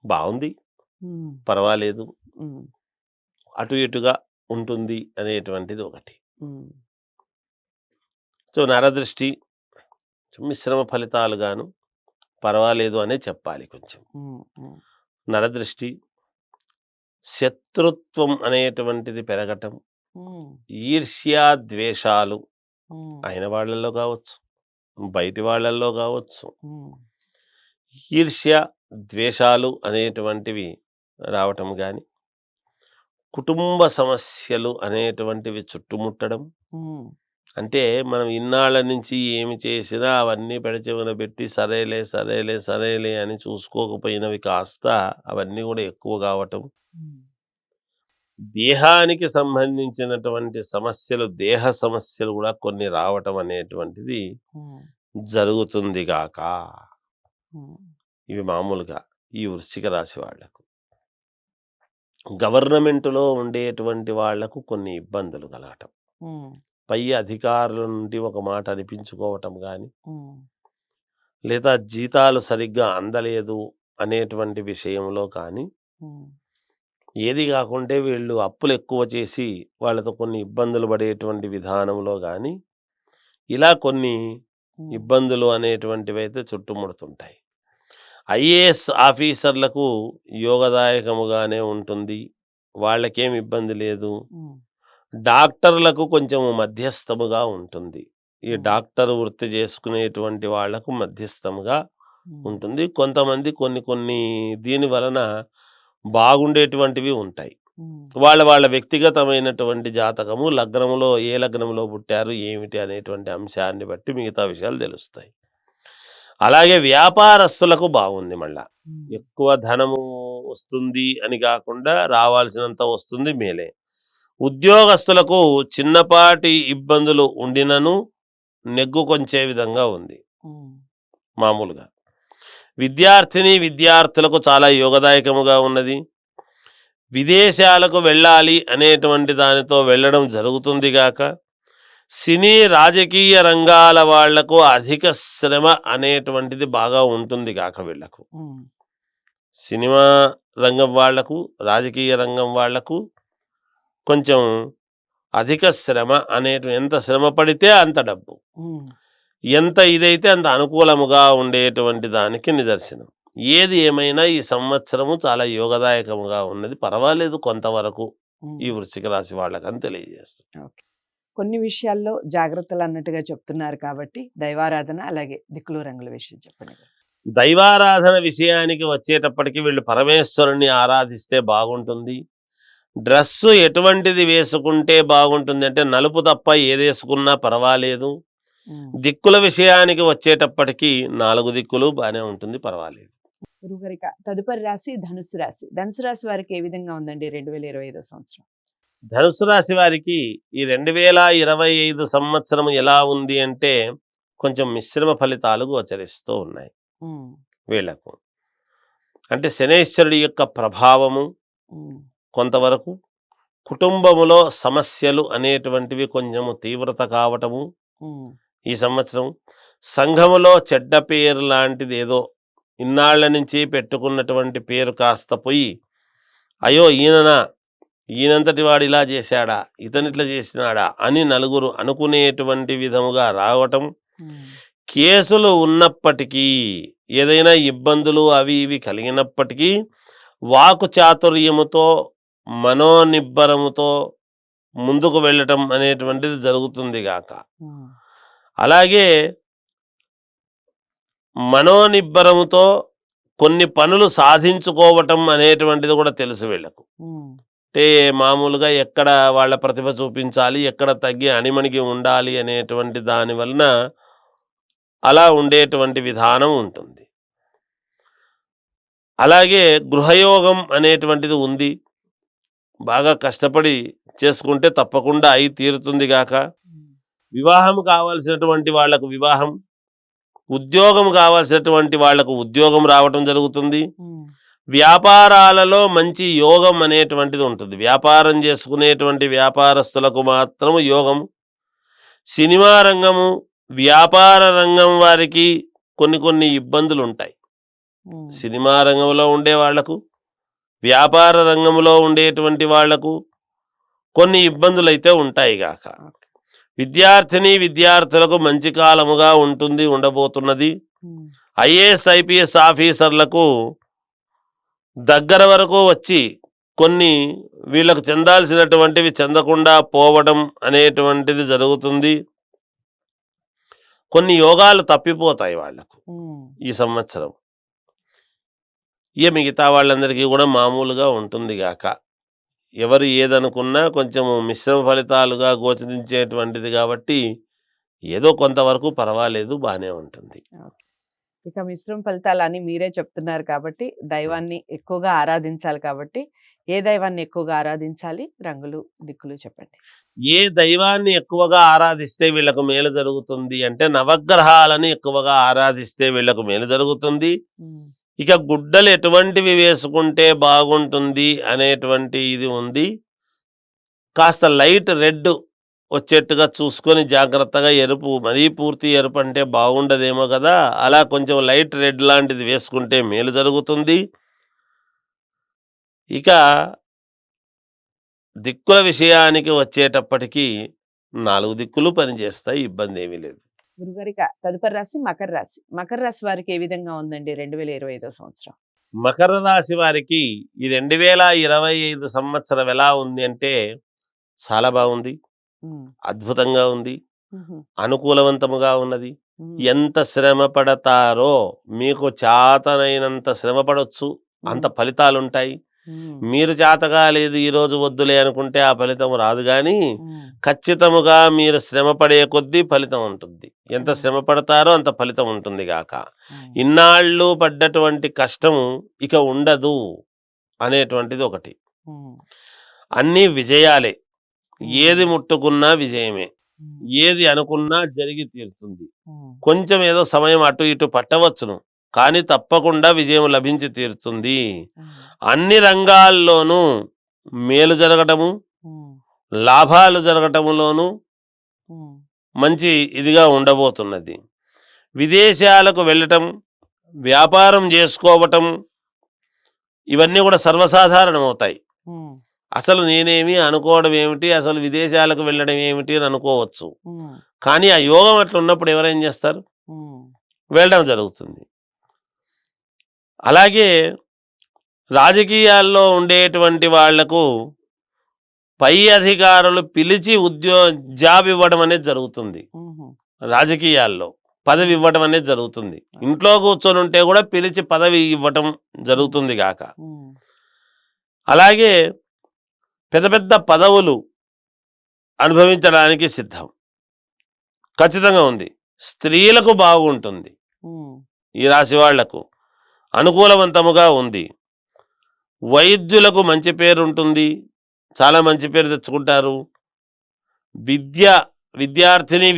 బాగుంది, ఉమ్, పర్వాలేదు, ఉమ్, అటు ఇటుగా ఉంటుంది అనేటువంటిది ఒకటి. ఉమ్, సో నరదృష్టి, మిశ్రమ ఫలితాలు గాను పర్వాలేదు అనే చెప్పాలి. కొంచెం ఉమ్, ఉమ్, నరదృష్టి, శత్రుత్వం అనేటువంటిది పెరగటం, ఉమ్, ఈర్ష్యా ద్వేషాలు ఉమ్, అయిన వాళ్ళల్లో కావచ్చు, బయటి వాళ్ళల్లో కావచ్చు, ఉమ్, ఈర్ష్య ద్వేషాలు అనేటువంటివి రావటం కానీ, కుటుంబ సమస్యలు అనేటువంటివి చుట్టుముట్టడం. ఉమ్, అంటే మనం ఇన్నాళ్ళ నుంచి ఏమి చేసినా అవన్నీ పెడచెవిన పెట్టి సరేలే సరేలే సరేలే అని చూసుకోకపోయినవి కాస్త అవన్నీ కూడా ఎక్కువ కావటం, ఉమ్, దేహానికి సంబంధించినటువంటి సమస్యలు, దేహ సమస్యలు కూడా కొన్ని రావటం అనేటువంటిది ఉమ్, జరుగుతుంది గాక. ఉమ్, ఇవి మామూలుగా ఈ వృశ్చిక రాశి వాళ్లకు. గవర్నమెంటులో ఉండేటువంటి వాళ్లకు కొన్ని ఇబ్బందులు కలగటం, ఉమ్, పై అధికారుల నుండి ఒక మాట అనిపించుకోవటం కానీ, ఉమ్, లేదా జీతాలు సరిగ్గా అందలేదు అనేటువంటి విషయంలో కానీ, ఉమ్, ఏది కాకుంటే వీళ్ళు అప్పులు ఎక్కువ చేసి వాళ్ళతో కొన్ని ఇబ్బందులు పడేటువంటి విధానంలో కానీ, ఇలా కొన్ని ఉమ్, ఇబ్బందులు అనేటువంటివి అయితే చుట్టుముడుతుంటాయి. ఐఏఎస్ ఆఫీసర్లకు యోగదాయకముగానే ఉంటుంది, వాళ్ళకేం ఇబ్బంది లేదు. ఉమ్, డాక్టర్లకు కొంచెం మధ్యస్థముగా ఉంటుంది. ఈ ఉమ్, డాక్టర్ వృత్తి చేసుకునేటువంటి వాళ్లకు మధ్యస్థముగా ఉమ్, ఉంటుంది. కొంతమంది కొన్ని దీని వలన బాగుండేటువంటివి ఉంటాయి. ఉమ్, వాళ్ళ వ్యక్తిగతమైనటువంటి జాతకము, లగ్నములో ఏ లగ్నంలో పుట్టారు ఏమిటి అనేటువంటి అంశాన్ని బట్టి మిగతా విషయాలు తెలుస్తాయి. అలాగే వ్యాపారస్తులకు బాగుంది. మళ్ళా ఉమ్, ఎక్కువ ధనము వస్తుంది అని కాకుండా రావాల్సినంత వస్తుంది, మేలే. ఉద్యోగస్తులకు చిన్నపాటి ఇబ్బందులు ఉండినను నెగ్గు కొంచే విధంగా ఉంది ఉమ్, మామూలుగా. విద్యార్థులకు చాలా యోగదాయకముగా ఉన్నది. విదేశాలకు వెళ్ళాలి అనేటువంటి దానితో వెళ్ళడం జరుగుతుంది గాక. సినీ రాజకీయ రంగాల వాళ్లకు అధిక శ్రమ అనేటువంటిది బాగా ఉంటుంది గాక వీళ్లకు. ఉమ్, సినిమా రంగం వాళ్లకు, రాజకీయ రంగం వాళ్లకు కొంచెం అధిక శ్రమ ఎంత శ్రమ పడితే అంత డబ్బు, ఉమ్, ఎంత ఇదైతే అంత అనుకూలముగా ఉండేటువంటి దానికి నిదర్శనం. ఏది ఏమైనా ఈ సంవత్సరము చాలా యోగదాయకముగా ఉన్నది, పర్వాలేదు కొంతవరకు ఈ ఉమ్. వృశ్చిక రాశి వాళ్ళకని తెలియజేస్తుంది. ఓకే. కొన్ని విషయాల్లో జాగ్రత్తలు అన్నట్టుగా చెప్తున్నారు కాబట్టి దైవారాధన అలాగే దిక్కులు రంగుల విషయం చెప్పండి. దైవారాధన విషయానికి వచ్చేటప్పటికి వీళ్ళు పరమేశ్వరుని ఆరాధిస్తే బాగుంటుంది. డ్రెస్సు ఎటువంటిది వేసుకుంటే బాగుంటుంది అంటే నలుపు తప్ప ఏదేసుకున్నా పర్వాలేదు. దిక్కుల విషయానికి వచ్చేటప్పటికి 4 దిక్కులు బాగానే ఉంటుంది, పర్వాలేదు. గురుగారిక తదుపరి రాశి ధనుసు రాశి. ధనుసు రాశి వారికి ఏ విధంగా ఉందండి 2025 సంవత్సరం? ధనుసు రాశి వారికి ఈ 2025 సంవత్సరం ఎలా ఉంది అంటే కొంచెం మిశ్రమ ఫలితాలు గోచరిస్తూ ఉన్నాయి వీళ్లకు. అంటే శనైశ్వరుడి యొక్క ప్రభావము కొంతవరకు, కుటుంబములో సమస్యలు అనేటువంటివి కొంచెము తీవ్రత కావటము ఈ సంవత్సరం, సంఘములో చెడ్డ పేరు లాంటిది ఏదో ఇన్నాళ్ల నుంచి పెట్టుకున్నటువంటి పేరు కాస్త పోయి అయ్యో ఈయనంతటి వాడు ఇలా చేశాడా, ఇతనిట్లా చేసినాడా అని నలుగురు అనుకునేటువంటి విధముగా రావటం. కేసులు ఉన్నప్పటికీ, ఏదైనా ఇబ్బందులు అవి ఇవి కలిగినప్పటికీ వాకు చాతుర్యముతో మనోనిబ్బరముతో ముందుకు వెళ్ళటం అనేటువంటిది జరుగుతుంది గాక. అలాగే మనోనిబ్బరముతో కొన్ని పనులు సాధించుకోవటం అనేటువంటిది కూడా తెలుసు వీళ్ళకు. అంటే మామూలుగా ఎక్కడ వాళ్ళ ప్రతిభ చూపించాలి, ఎక్కడ తగ్గి అణిమణిగి ఉండాలి అనేటువంటి దాని వలన అలా ఉండేటువంటి విధానం ఉంటుంది. అలాగే గృహయోగం అనేటువంటిది ఉంది. బాగా కష్టపడి చేసుకుంటే తప్పకుండా అయి తీరుతుంది గాక. వివాహం కావాల్సినటువంటి వాళ్లకు వివాహం, ఉద్యోగం కావాల్సినటువంటి వాళ్లకు ఉద్యోగం రావటం జరుగుతుంది. వ్యాపారాలలో మంచి యోగం అనేటువంటిది ఉంటుంది. వ్యాపారం చేసుకునేటువంటి వ్యాపారస్తులకు మాత్రము యోగం. సినిమా రంగము, వ్యాపార రంగం వారికి కొన్ని ఇబ్బందులు ఉంటాయి. సినిమా రంగంలో ఉండే వాళ్లకు, వ్యాపార రంగంలో ఉండేటువంటి వాళ్లకు కొన్ని ఇబ్బందులు అయితే ఉంటాయి గాక. విద్యార్థులకు మంచి కాలముగా ఉండబోతున్నది. ఐఏఎస్ ఐపీఎస్ ఆఫీసర్లకు దగ్గర వరకు వచ్చి కొన్ని వీళ్ళకు చెందాల్సినటువంటివి చెందకుండా పోవడం అనేటువంటిది జరుగుతుంది. కొన్ని యోగాలు తప్పిపోతాయి వాళ్లకు ఈ సంవత్సరం. మిగతా వాళ్ళందరికీ కూడా మామూలుగా ఉంటుంది గాక. ఎవరు ఏదనుకున్నా కొంచెం మిశ్రమ ఫలితాలుగా గోచరించేటువంటిది కాబట్టి ఏదో కొంతవరకు పర్వాలేదు, బాగానే ఉంటుంది. ఇక మిశ్రమ ఫలితాలు అని మీరే చెప్తున్నారు కాబట్టి దైవాన్ని ఎక్కువగా ఆరాధించాలి కాబట్టి ఏ దైవాన్ని ఎక్కువగా ఆరాధించాలి, రంగులు దిక్కులు చెప్పండి. ఏ దైవాన్ని ఎక్కువగా ఆరాధిస్తే వీళ్ళకు మేలు జరుగుతుంది అంటే నవగ్రహాలని ఎక్కువగా ఆరాధిస్తే వీళ్ళకు మేలు జరుగుతుంది. ఇక గుడ్డలు ఎటువంటివి వేసుకుంటే బాగుంటుంది అనేటువంటి ఇది ఉంది. కాస్త లైట్ రెడ్ వచ్చేట్టుగా చూసుకొని జాగ్రత్తగా, ఎరుపు మరీ పూర్తి ఎరుపు అంటే బాగుండదేమో కదా, అలా కొంచెం లైట్ రెడ్ లాంటిది వేసుకుంటే మేలు జరుగుతుంది. ఇక దిక్కుల విషయానికి వచ్చేటప్పటికి 4 దిక్కులు పనిచేస్తాయి, ఇబ్బంది ఏమీ లేదు. గురుగారిక తదుపరి రాశి మకర రాశి. మకర రాశి వారికి ఏ విధంగా ఉందండి 2025 సంవత్సరం? మకర రాశి వారికి ఈ 2025 సంవత్సరం ఎలా ఉంది అంటే చాలా బాగుంది, అద్భుతంగా ఉంది, అనుకూలవంతముగా ఉన్నది. ఎంత శ్రమ పడతారో, మీకు చేతనైనంత శ్రమ పడవచ్చు, అంత ఫలితాలుంటాయి. మీరు చేతగా లేదు ఈరోజు వద్దులే అనుకుంటే ఆ ఫలితం రాదు. కానీ ఖచ్చితముగా మీరు శ్రమ పడే కొద్దీ ఫలితం ఉంటుంది. ఎంత శ్రమ పడతారో అంత ఫలితం ఉంటుంది గాక. ఇన్నాళ్ళు పడ్డటువంటి కష్టము ఇక ఉండదు అనేటువంటిది ఒకటి. అన్నీ విజయాలే. ఏది ముట్టుకున్నా విజయమే, ఏది అనుకున్నా జరిగి తీరుతుంది. కొంచెం ఏదో సమయం అటు ఇటు పట్టవచ్చును, కానీ తప్పకుండా విజయం లభించి తీరుతుంది. అన్ని రంగాల్లోనూ మేలు జరగటము, లాభాలు జరగటములోనూ మంచి ఇదిగా ఉండబోతున్నది. విదేశాలకు వెళ్ళటం, వ్యాపారం చేసుకోవటం ఇవన్నీ కూడా సర్వసాధారణమవుతాయి. అసలు నేనేమి అనుకోవడం ఏమిటి, అసలు విదేశాలకు వెళ్ళడం ఏమిటి అని అనుకోవచ్చు. కానీ ఆ యోగం అట్లా ఉన్నప్పుడు ఎవరేం చేస్తారు, వెళ్ళడం జరుగుతుంది. అలాగే రాజకీయాల్లో ఉండేటువంటి వాళ్లకు పై అధికారులు పిలిచి జాబ్ ఇవ్వడం అనేది జరుగుతుంది. ఉహు. రాజకీయాల్లో పదవి ఇవ్వడం అనేది జరుగుతుంది. ఇంట్లో కూర్చొని ఉంటే కూడా పిలిచి పదవి ఇవ్వటం జరుగుతుంది గాక. ఉమ్. అలాగే పెద్ద పెద్ద పదవులు అనుభవించడానికి సిద్ధం ఖచ్చితంగా ఉంది. స్త్రీలకు బాగుంటుంది. ఉమ్. ఈ రాశి వాళ్లకు అనుకూలవంతముగా ఉంది. వైద్యులకు మంచి పేరు ఉంటుంది. చాలా మంచి పేరు తెచ్చుకుంటారు.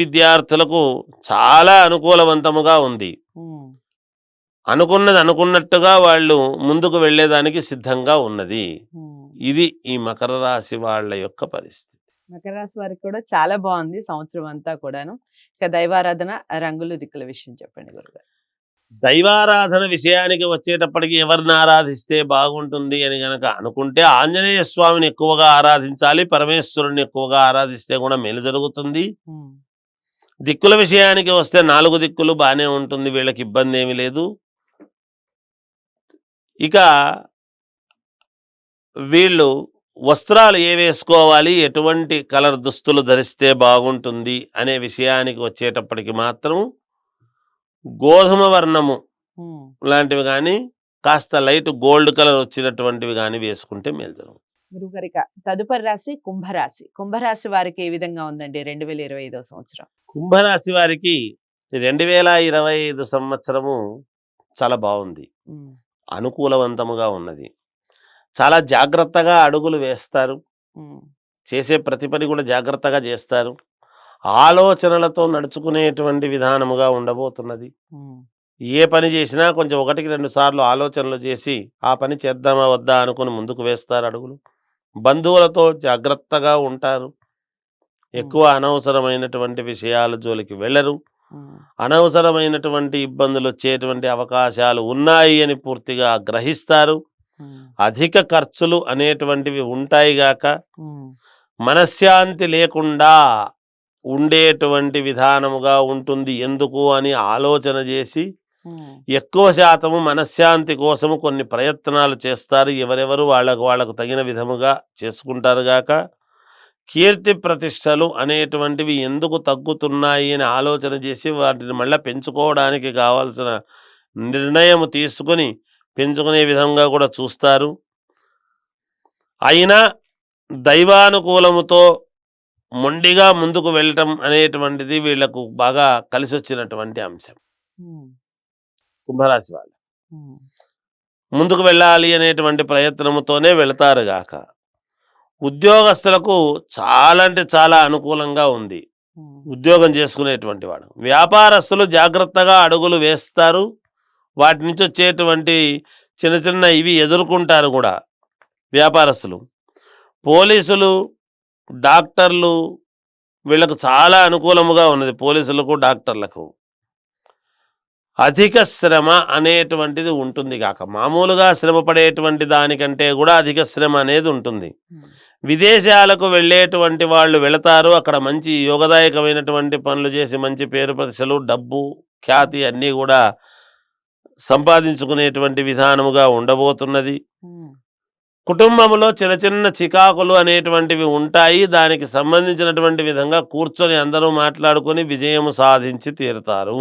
విద్యార్థులకు చాలా అనుకూలవంతముగా ఉంది. ఉమ్. అనుకున్నది అనుకున్నట్టుగా వాళ్ళు ముందుకు వెళ్ళేదానికి సిద్ధంగా ఉన్నది. ఉమ్. ఇది ఈ మకర రాశి వాళ్ళ యొక్క పరిస్థితి. మకర రాశి వారికి కూడా చాలా బాగుంది సంవత్సరం అంతా కూడాను. ఇక దైవారాధన, రంగులు, దిక్కుల విషయం చెప్పండి గురుగారు. దైవారాధన విషయానికి వచ్చేటప్పటికి ఎవరిని ఆరాధిస్తే బాగుంటుంది అని గనక అనుకుంటే ఆంజనేయ స్వామిని ఎక్కువగా ఆరాధించాలి. పరమేశ్వరుని ఎక్కువగా ఆరాధిస్తే కూడా మేలు జరుగుతుంది. ఉమ్. దిక్కుల విషయానికి వస్తే 4 దిక్కులు బాగానే ఉంటుంది, వీళ్ళకి ఇబ్బంది ఏమీ లేదు. ఇక వీళ్ళు వస్త్రాలు ఏ వేసుకోవాలి, ఎటువంటి కలర్ దుస్తులు ధరిస్తే బాగుంటుంది అనే విషయానికి వచ్చేటప్పటికి మాత్రం గోధుమ వర్ణము ఉమ్. లాంటివి కానీ, కాస్త లైట్ గోల్డ్ కలర్ వచ్చినటువంటివి కానీ వేసుకుంటే మేలు జరుగుతుంది. గురుగారు, ఇక తదుపరి రాశి కుంభరాశి. కుంభరాశి వారికి ఏ విధంగా ఉందండి 2025 సంవత్సరం? కుంభరాశి వారికి 2025 సంవత్సరము చాలా బాగుంది. ఉమ్. అనుకూలవంతముగా ఉన్నది. చాలా జాగ్రత్తగా అడుగులు వేస్తారు. ఉమ్. చేసే ప్రతి పని కూడా జాగ్రత్తగా చేస్తారు. ఆలోచనలతో నడుచుకునేటువంటి విధానముగా ఉండబోతున్నది. ఉమ్. ఏ పని చేసినా కొంచెం 1-2 సార్లు ఆలోచనలు చేసి ఆ పని చేద్దామా వద్దా అనుకుని ముందుకు వేస్తారు అడుగులు. బంధువులతో జాగ్రత్తగా ఉంటారు. ఎక్కువ అనవసరమైనటువంటి విషయాల జోలికి వెళ్ళరు. ఉమ్. అనవసరమైనటువంటి ఇబ్బందులు వచ్చేటువంటి అవకాశాలు ఉన్నాయి అని పూర్తిగా గ్రహిస్తారు. ఉమ్. అధిక ఖర్చులు అనేటువంటివి ఉంటాయి గాక ఉమ్. మనశ్శాంతి లేకుండా ఉండేటువంటి విధానముగా ఉంటుంది. ఎందుకు అని ఆలోచన చేసి ఉమ్. ఎక్కువ శాతము మనశ్శాంతి కోసము కొన్ని ప్రయత్నాలు చేస్తారు. ఎవరెవరు వాళ్ళకు తగిన విధముగా చేసుకుంటారు గాక కీర్తి ప్రతిష్టలు అనేటువంటివి ఎందుకు తగ్గుతున్నాయి అని ఆలోచన చేసి వాటిని మళ్ళీ పెంచుకోవడానికి కావాల్సిన నిర్ణయం తీసుకుని పెంచుకునే విధంగా కూడా చూస్తారు. అయినా దైవానుకూలముతో మొండిగా ముందుకు వెళ్ళటం అనేటువంటిది వీళ్లకు బాగా కలిసి వచ్చినటువంటి అంశం. ఉమ్. కుంభరాశి వాళ్ళు ఉమ్. ముందుకు వెళ్ళాలి అనేటువంటి ప్రయత్నముతోనే వెళతారు గాక ఉద్యోగస్తులకు చాలా అంటే చాలా అనుకూలంగా ఉంది. ఉమ్. ఉద్యోగం చేసుకునేటువంటి వాడు, వ్యాపారస్తులు జాగ్రత్తగా అడుగులు వేస్తారు. వాటి నుంచి వచ్చేటువంటి చిన్న చిన్న ఇవి ఎదుర్కొంటారు కూడా వ్యాపారస్తులు. పోలీసులు, డాక్టర్లు వీళ్ళకు చాలా అనుకూలముగా ఉన్నది. పోలీసులకు, డాక్టర్లకు అధిక శ్రమ అనేటువంటిది ఉంటుంది కాక మామూలుగా శ్రమ పడేటువంటి దానికంటే కూడా అధిక శ్రమ అనేది ఉంటుంది. ఉమ్. విదేశాలకు వెళ్ళేటువంటి వాళ్ళు వెళతారు. అక్కడ మంచి యోగదాయకమైనటువంటి పనులు చేసి మంచి పేరు ప్రతిష్టలు, డబ్బు, ఖ్యాతి అన్నీ కూడా సంపాదించుకునేటువంటి విధానముగా ఉండబోతున్నది. ఉమ్. కుటుంబంలో చిన్న చిన్న చికాకులు అనేటువంటివి ఉంటాయి. దానికి సంబంధించినటువంటి విధంగా కూర్చొని అందరూ మాట్లాడుకొని విజయము సాధించి తీరుతారు.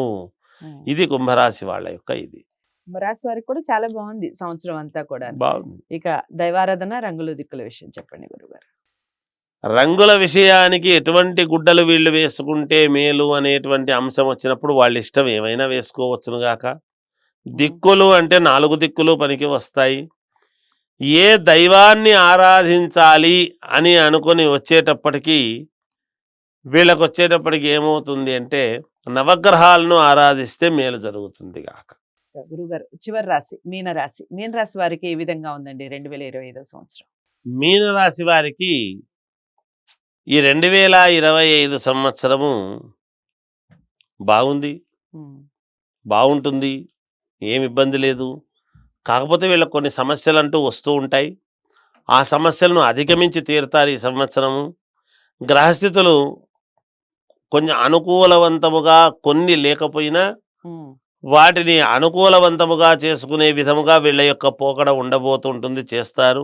ఉమ్. ఇది కుంభరాశి వాళ్ళ యొక్క ఇది కుంభరాశి వారికి కూడా చాలా బాగుంది సంవత్సరం అంతా కూడా. బాగుంది. ఇక దైవారాధన, రంగులు, దిక్కుల విషయం చెప్పండి గురుగారు. రంగుల విషయానికి ఎటువంటి గుడ్డలు వీళ్ళు వేసుకుంటే మేలు అనేటువంటి అంశం వచ్చినప్పుడు వాళ్ళ ఇష్టం ఏమైనా వేసుకోవచ్చును గాక. దిక్కులు అంటే 4 దిక్కులు పనికి వస్తాయి. ఏ దైవాన్ని ఆరాధించాలి అని అనుకుని వచ్చేటప్పటికి వీళ్ళకు వచ్చేటప్పటికి ఏమవుతుంది అంటే నవగ్రహాలను ఆరాధిస్తే మేలు జరుగుతుంది గాక. గురుగారు, చివరి రాశి మీనరాశి. మీనరాశి వారికి ఏ విధంగా ఉందండి 2025 సంవత్సరం? మీనరాశి వారికి ఈ 2025 సంవత్సరము బాగుంది, ఉమ్. బాగుంటుంది, ఏమి ఇబ్బంది లేదు. కాకపోతే వీళ్ళకి కొన్ని సమస్యలు అంటూ వస్తూ ఉంటాయి. ఆ సమస్యలను అధిగమించి తీరుతారు ఈ సంవత్సరము. గ్రహస్థితులు కొంచెం అనుకూలవంతముగా కొన్ని లేకపోయినా ఉమ్. వాటిని అనుకూలవంతముగా చేసుకునే విధముగా వీళ్ళ యొక్క పోకడ ఉండబోతుంటుంది, చేస్తారు.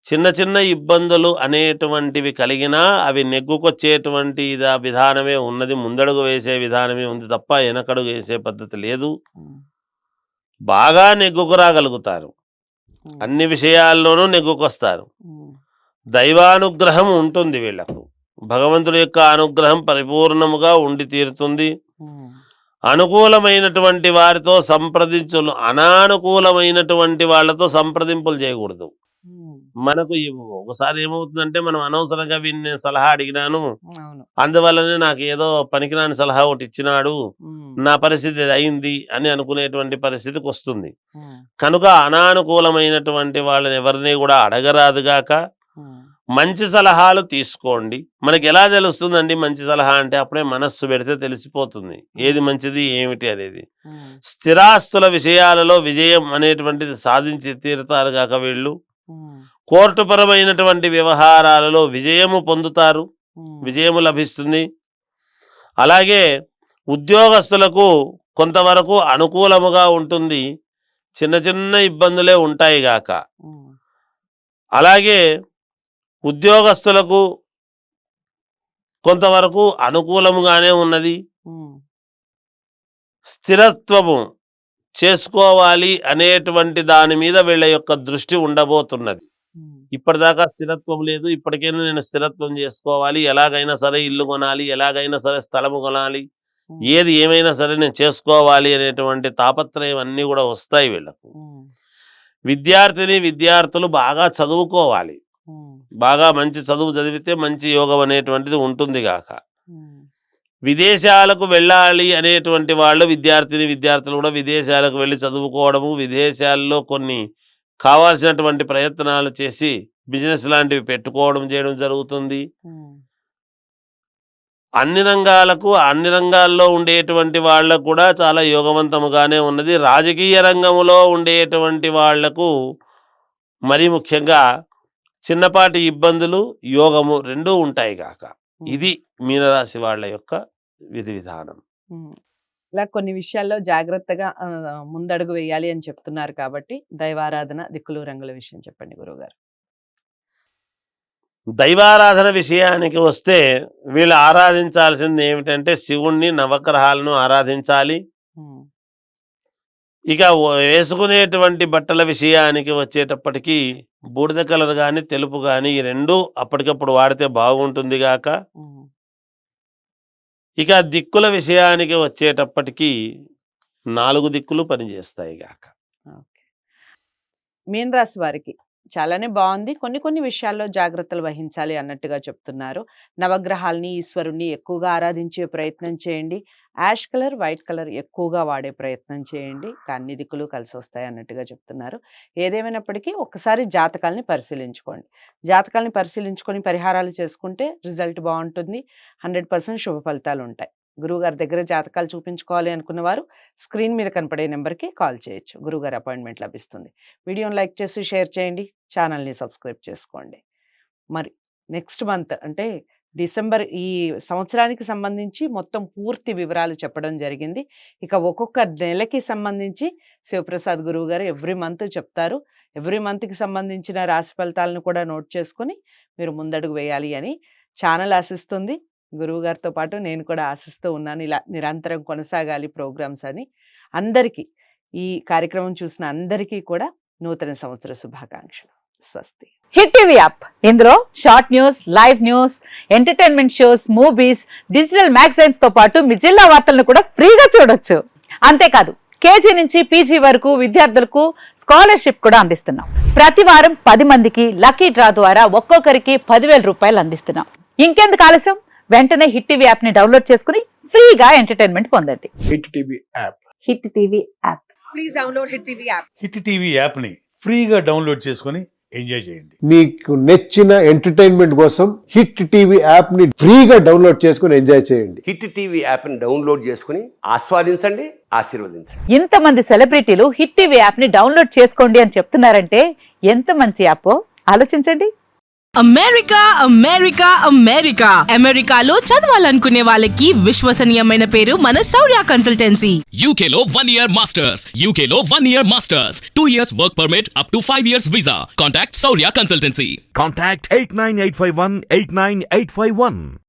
చిన్న చిన్న ఇబ్బందులు అనేటువంటివి కలిగినా అవి నెగ్గుకొచ్చేటువంటి విధానమే ఉన్నది, ముందడుగు వేసే విధానమే ఉంది తప్ప వెనకడుగు వేసే పద్ధతి లేదు. బాగా నెగ్గుకు రాగలుగుతారు, అన్ని విషయాల్లోనూ నెగ్గుకొస్తారు. దైవానుగ్రహం ఉంటుంది వీళ్లకు, భగవంతుడి యొక్క అనుగ్రహం పరిపూర్ణముగా ఉండి తీరుతుంది. అనుకూలమైనటువంటి వారితో అనానుకూలమైనటువంటి వాళ్ళతో సంప్రదింపులు చేయకూడదు. మనకు ఒకసారి ఏమవుతుందంటే, మనం అనవసరంగా వీడిని సలహా అడిగినాను, అందువల్లనే నాకు ఏదో పనికిరాని సలహా ఒకటి ఇచ్చినాడు, నా పరిస్థితి అయింది అని అనుకునేటువంటి పరిస్థితికి వస్తుంది. కనుక అనానుకూలమైనటువంటి వాళ్ళని ఎవరిని కూడా అడగరాదుగాక మంచి సలహాలు తీసుకోండి. మనకి ఎలా తెలుస్తుందండి మంచి సలహా అంటే? అప్పుడే మనస్సు పెడితే తెలిసిపోతుంది ఏది మంచిది ఏమిటి అనేది. స్థిరాస్తుల విషయాలలో విజయం అనేటువంటిది సాధించి తీరుతారు గాక వీళ్ళు. కోర్టు పరమైనటువంటి వ్యవహారాలలో విజయము పొందుతారు, విజయము లభిస్తుంది. అలాగే ఉద్యోగస్తులకు కొంతవరకు అనుకూలముగా ఉంటుంది, చిన్న చిన్న ఇబ్బందులే ఉంటాయి గాక. అలాగే ఉద్యోగస్తులకు కొంతవరకు అనుకూలముగానే ఉన్నది. స్థిరత్వము చేసుకోవాలి అనేటువంటి దాని మీద వీళ్ళ యొక్క దృష్టి ఉండబోతున్నది. ఇప్పటిదాకా స్థిరత్వం లేదు, ఇప్పటికైనా నేను స్థిరత్వం చేసుకోవాలి, ఎలాగైనా సరే ఇల్లు కొనాలి, ఎలాగైనా సరే స్థలము కొనాలి, ఏది ఏమైనా సరే నేను చేసుకోవాలి అనేటువంటి తాపత్రయం అన్నీ కూడా వస్తాయి వీళ్ళకు. విద్యార్థులు బాగా చదువుకోవాలి, బాగా మంచి చదువు చదివితే మంచి యోగం అనేటువంటిది ఉంటుంది గాక. విదేశాలకు వెళ్ళాలి అనేటువంటి వాళ్ళు విద్యార్థులు కూడా విదేశాలకు వెళ్ళి చదువుకోవడము, విదేశాల్లో కొన్ని కావాల్సినటువంటి ప్రయత్నాలు చేసి బిజినెస్ లాంటివి పెట్టుకోవడం చేయడం జరుగుతుంది. అన్ని రంగాల్లో ఉండేటువంటి వాళ్ళకు కూడా చాలా యోగవంతముగానే ఉన్నది. రాజకీయ రంగంలో ఉండేటువంటి వాళ్లకు మరి ముఖ్యంగా చిన్నపాటి ఇబ్బందులు, యోగము రెండూ ఉంటాయి గాక. ఇది మీనరాశి వాళ్ళ యొక్క విధి విధానం. ఇలా కొన్ని విషయాల్లో జాగ్రత్తగా ముందడుగు వేయాలి అని చెప్తున్నారు కాబట్టి దైవారాధన, దిక్కులు రంగుల విషయం చెప్పండి గురువుగారు. దైవారాధన విషయానికి వస్తే వీళ్ళు ఆరాధించాల్సింది ఏమిటంటే శివుణ్ణి, నవగ్రహాలను ఆరాధించాలి. ఇక వేసుకునేటువంటి బట్టల విషయానికి వచ్చేటప్పటికి బూడిద కలర్ కానీ తెలుపు కానీ ఈ రెండు అప్పటికప్పుడు వాడితే బాగుంటుంది గాక. ఇక దిక్కుల విషయానికి వచ్చేటప్పటికి 4 దిక్కులు పనిచేస్తాయి గాక. మీన రాశి వారికి చాలానే బాగుంది, కొన్ని విషయాల్లో జాగ్రత్తలు వహించాలి అన్నట్టుగా చెప్తున్నారు. నవగ్రహాలని, ఈశ్వరుణ్ణి ఎక్కువగా ఆరాధించే ప్రయత్నం చేయండి. యాష్ కలర్, వైట్ కలర్ ఎక్కువగా వాడే ప్రయత్నం చేయండి. అన్ని దిక్కులు కలిసి వస్తాయి అన్నట్టుగా చెప్తున్నారు. ఏదేమైనప్పటికీ ఒక్కసారి జాతకాలని పరిశీలించుకోండి. జాతకాలని పరిశీలించుకొని పరిహారాలు చేసుకుంటే రిజల్ట్ బాగుంటుంది, 100% శుభ ఫలితాలు ఉంటాయి. గురువుగారి దగ్గర జాతకాలు చూపించుకోవాలి అనుకున్న వారు స్క్రీన్ మీద కనపడే నెంబర్కి కాల్ చేయొచ్చు, గురువుగారి అపాయింట్మెంట్ లభిస్తుంది. వీడియోని లైక్ చేసి షేర్ చేయండి, ఛానల్ని సబ్స్క్రైబ్ చేసుకోండి. మరి నెక్స్ట్ మంత్ అంటే డిసెంబర్ ఈ సంవత్సరానికి సంబంధించి మొత్తం పూర్తి వివరాలు చెప్పడం జరిగింది. ఇక ఒక్కొక్క నెలకి సంబంధించి శివప్రసాద్ గురువు గారు ఎవ్రీ మంత్ చెప్తారు. ఎవ్రీ మంత్కి సంబంధించిన రాశి ఫలితాలను కూడా నోట్ చేసుకొని మీరు ముందడుగు వేయాలి అని ఛానల్ ఆశిస్తుంది. గురువుగారితో పాటు నేను కూడా ఆశిస్తూ ఉన్నాను, ఇలా నిరంతరం కొనసాగాలి ప్రోగ్రామ్స్ అని. అందరికీ, ఈ కార్యక్రమం చూసిన అందరికీ కూడా నూతన సంవత్సర శుభాకాంక్షలు. స్వస్తి. హిట్ టీవీ యాప్, ఇందులో short news, live news, entertainment shows, movies, digital magazines తో పాటు మీ జిల్లా వార్తలను కూడా ఫ్రీగా చూడొచ్చు. అంతేకాదు కేజీ నుంచి పీజీ వరకు విద్యార్థులకు స్కాలర్షిప్ కూడా అందిస్తున్నాం. ప్రతి వారం 10 మందికి లక్కీ డ్రా ద్వారా ఒక్కొక్కరికి 10,000 రూపాయలు అందిస్తున్నాం. ఇంకెందుకు ఆలస్యం, వెంటనే హిట్ టీవీ యాప్ ని డౌన్లోడ్ చేసుకుని ఫ్రీగా ఎంటర్టైన్మెంట్ పొందండి. Hit TV app. Hit TV app. Please download hit TV app. Hit TV app ని ఫ్రీగా డౌన్లోడ్ చేసుకుని ఎంజాయ్ చేయండి. మీకు నచ్చిన ఎంటర్టైన్మెంట్ కోసం హిట్ టీవీ యాప్ ని ఫ్రీగా డౌన్లోడ్ చేసుకుని ఎంజాయ్ చేయండి. హిట్ టీవీ యాప్ ని డౌన్లోడ్ చేసుకుని ఆస్వాదించండి, ఆశీర్వదించండి. ఇంతమంది సెలబ్రిటీలు హిట్ టీవీ యాప్ ని డౌన్లోడ్ చేసుకోండి అని చెప్తున్నారంటే ఎంత మంచి యాప్ ఆలోచించండి. అమెరికా అమెరికా అమెరికా అమెరికాలో చదవాలనుకునే వాళ్ళకి విశ్వసనీయమైన పేరు మన శౌర్య కన్సల్టెన్సీ. UK లో 1 year masters. UK లో 1 year masters. 2 years work permit up to 5 years visa. Contact Saurya Consultancy. Contact 89851 89851.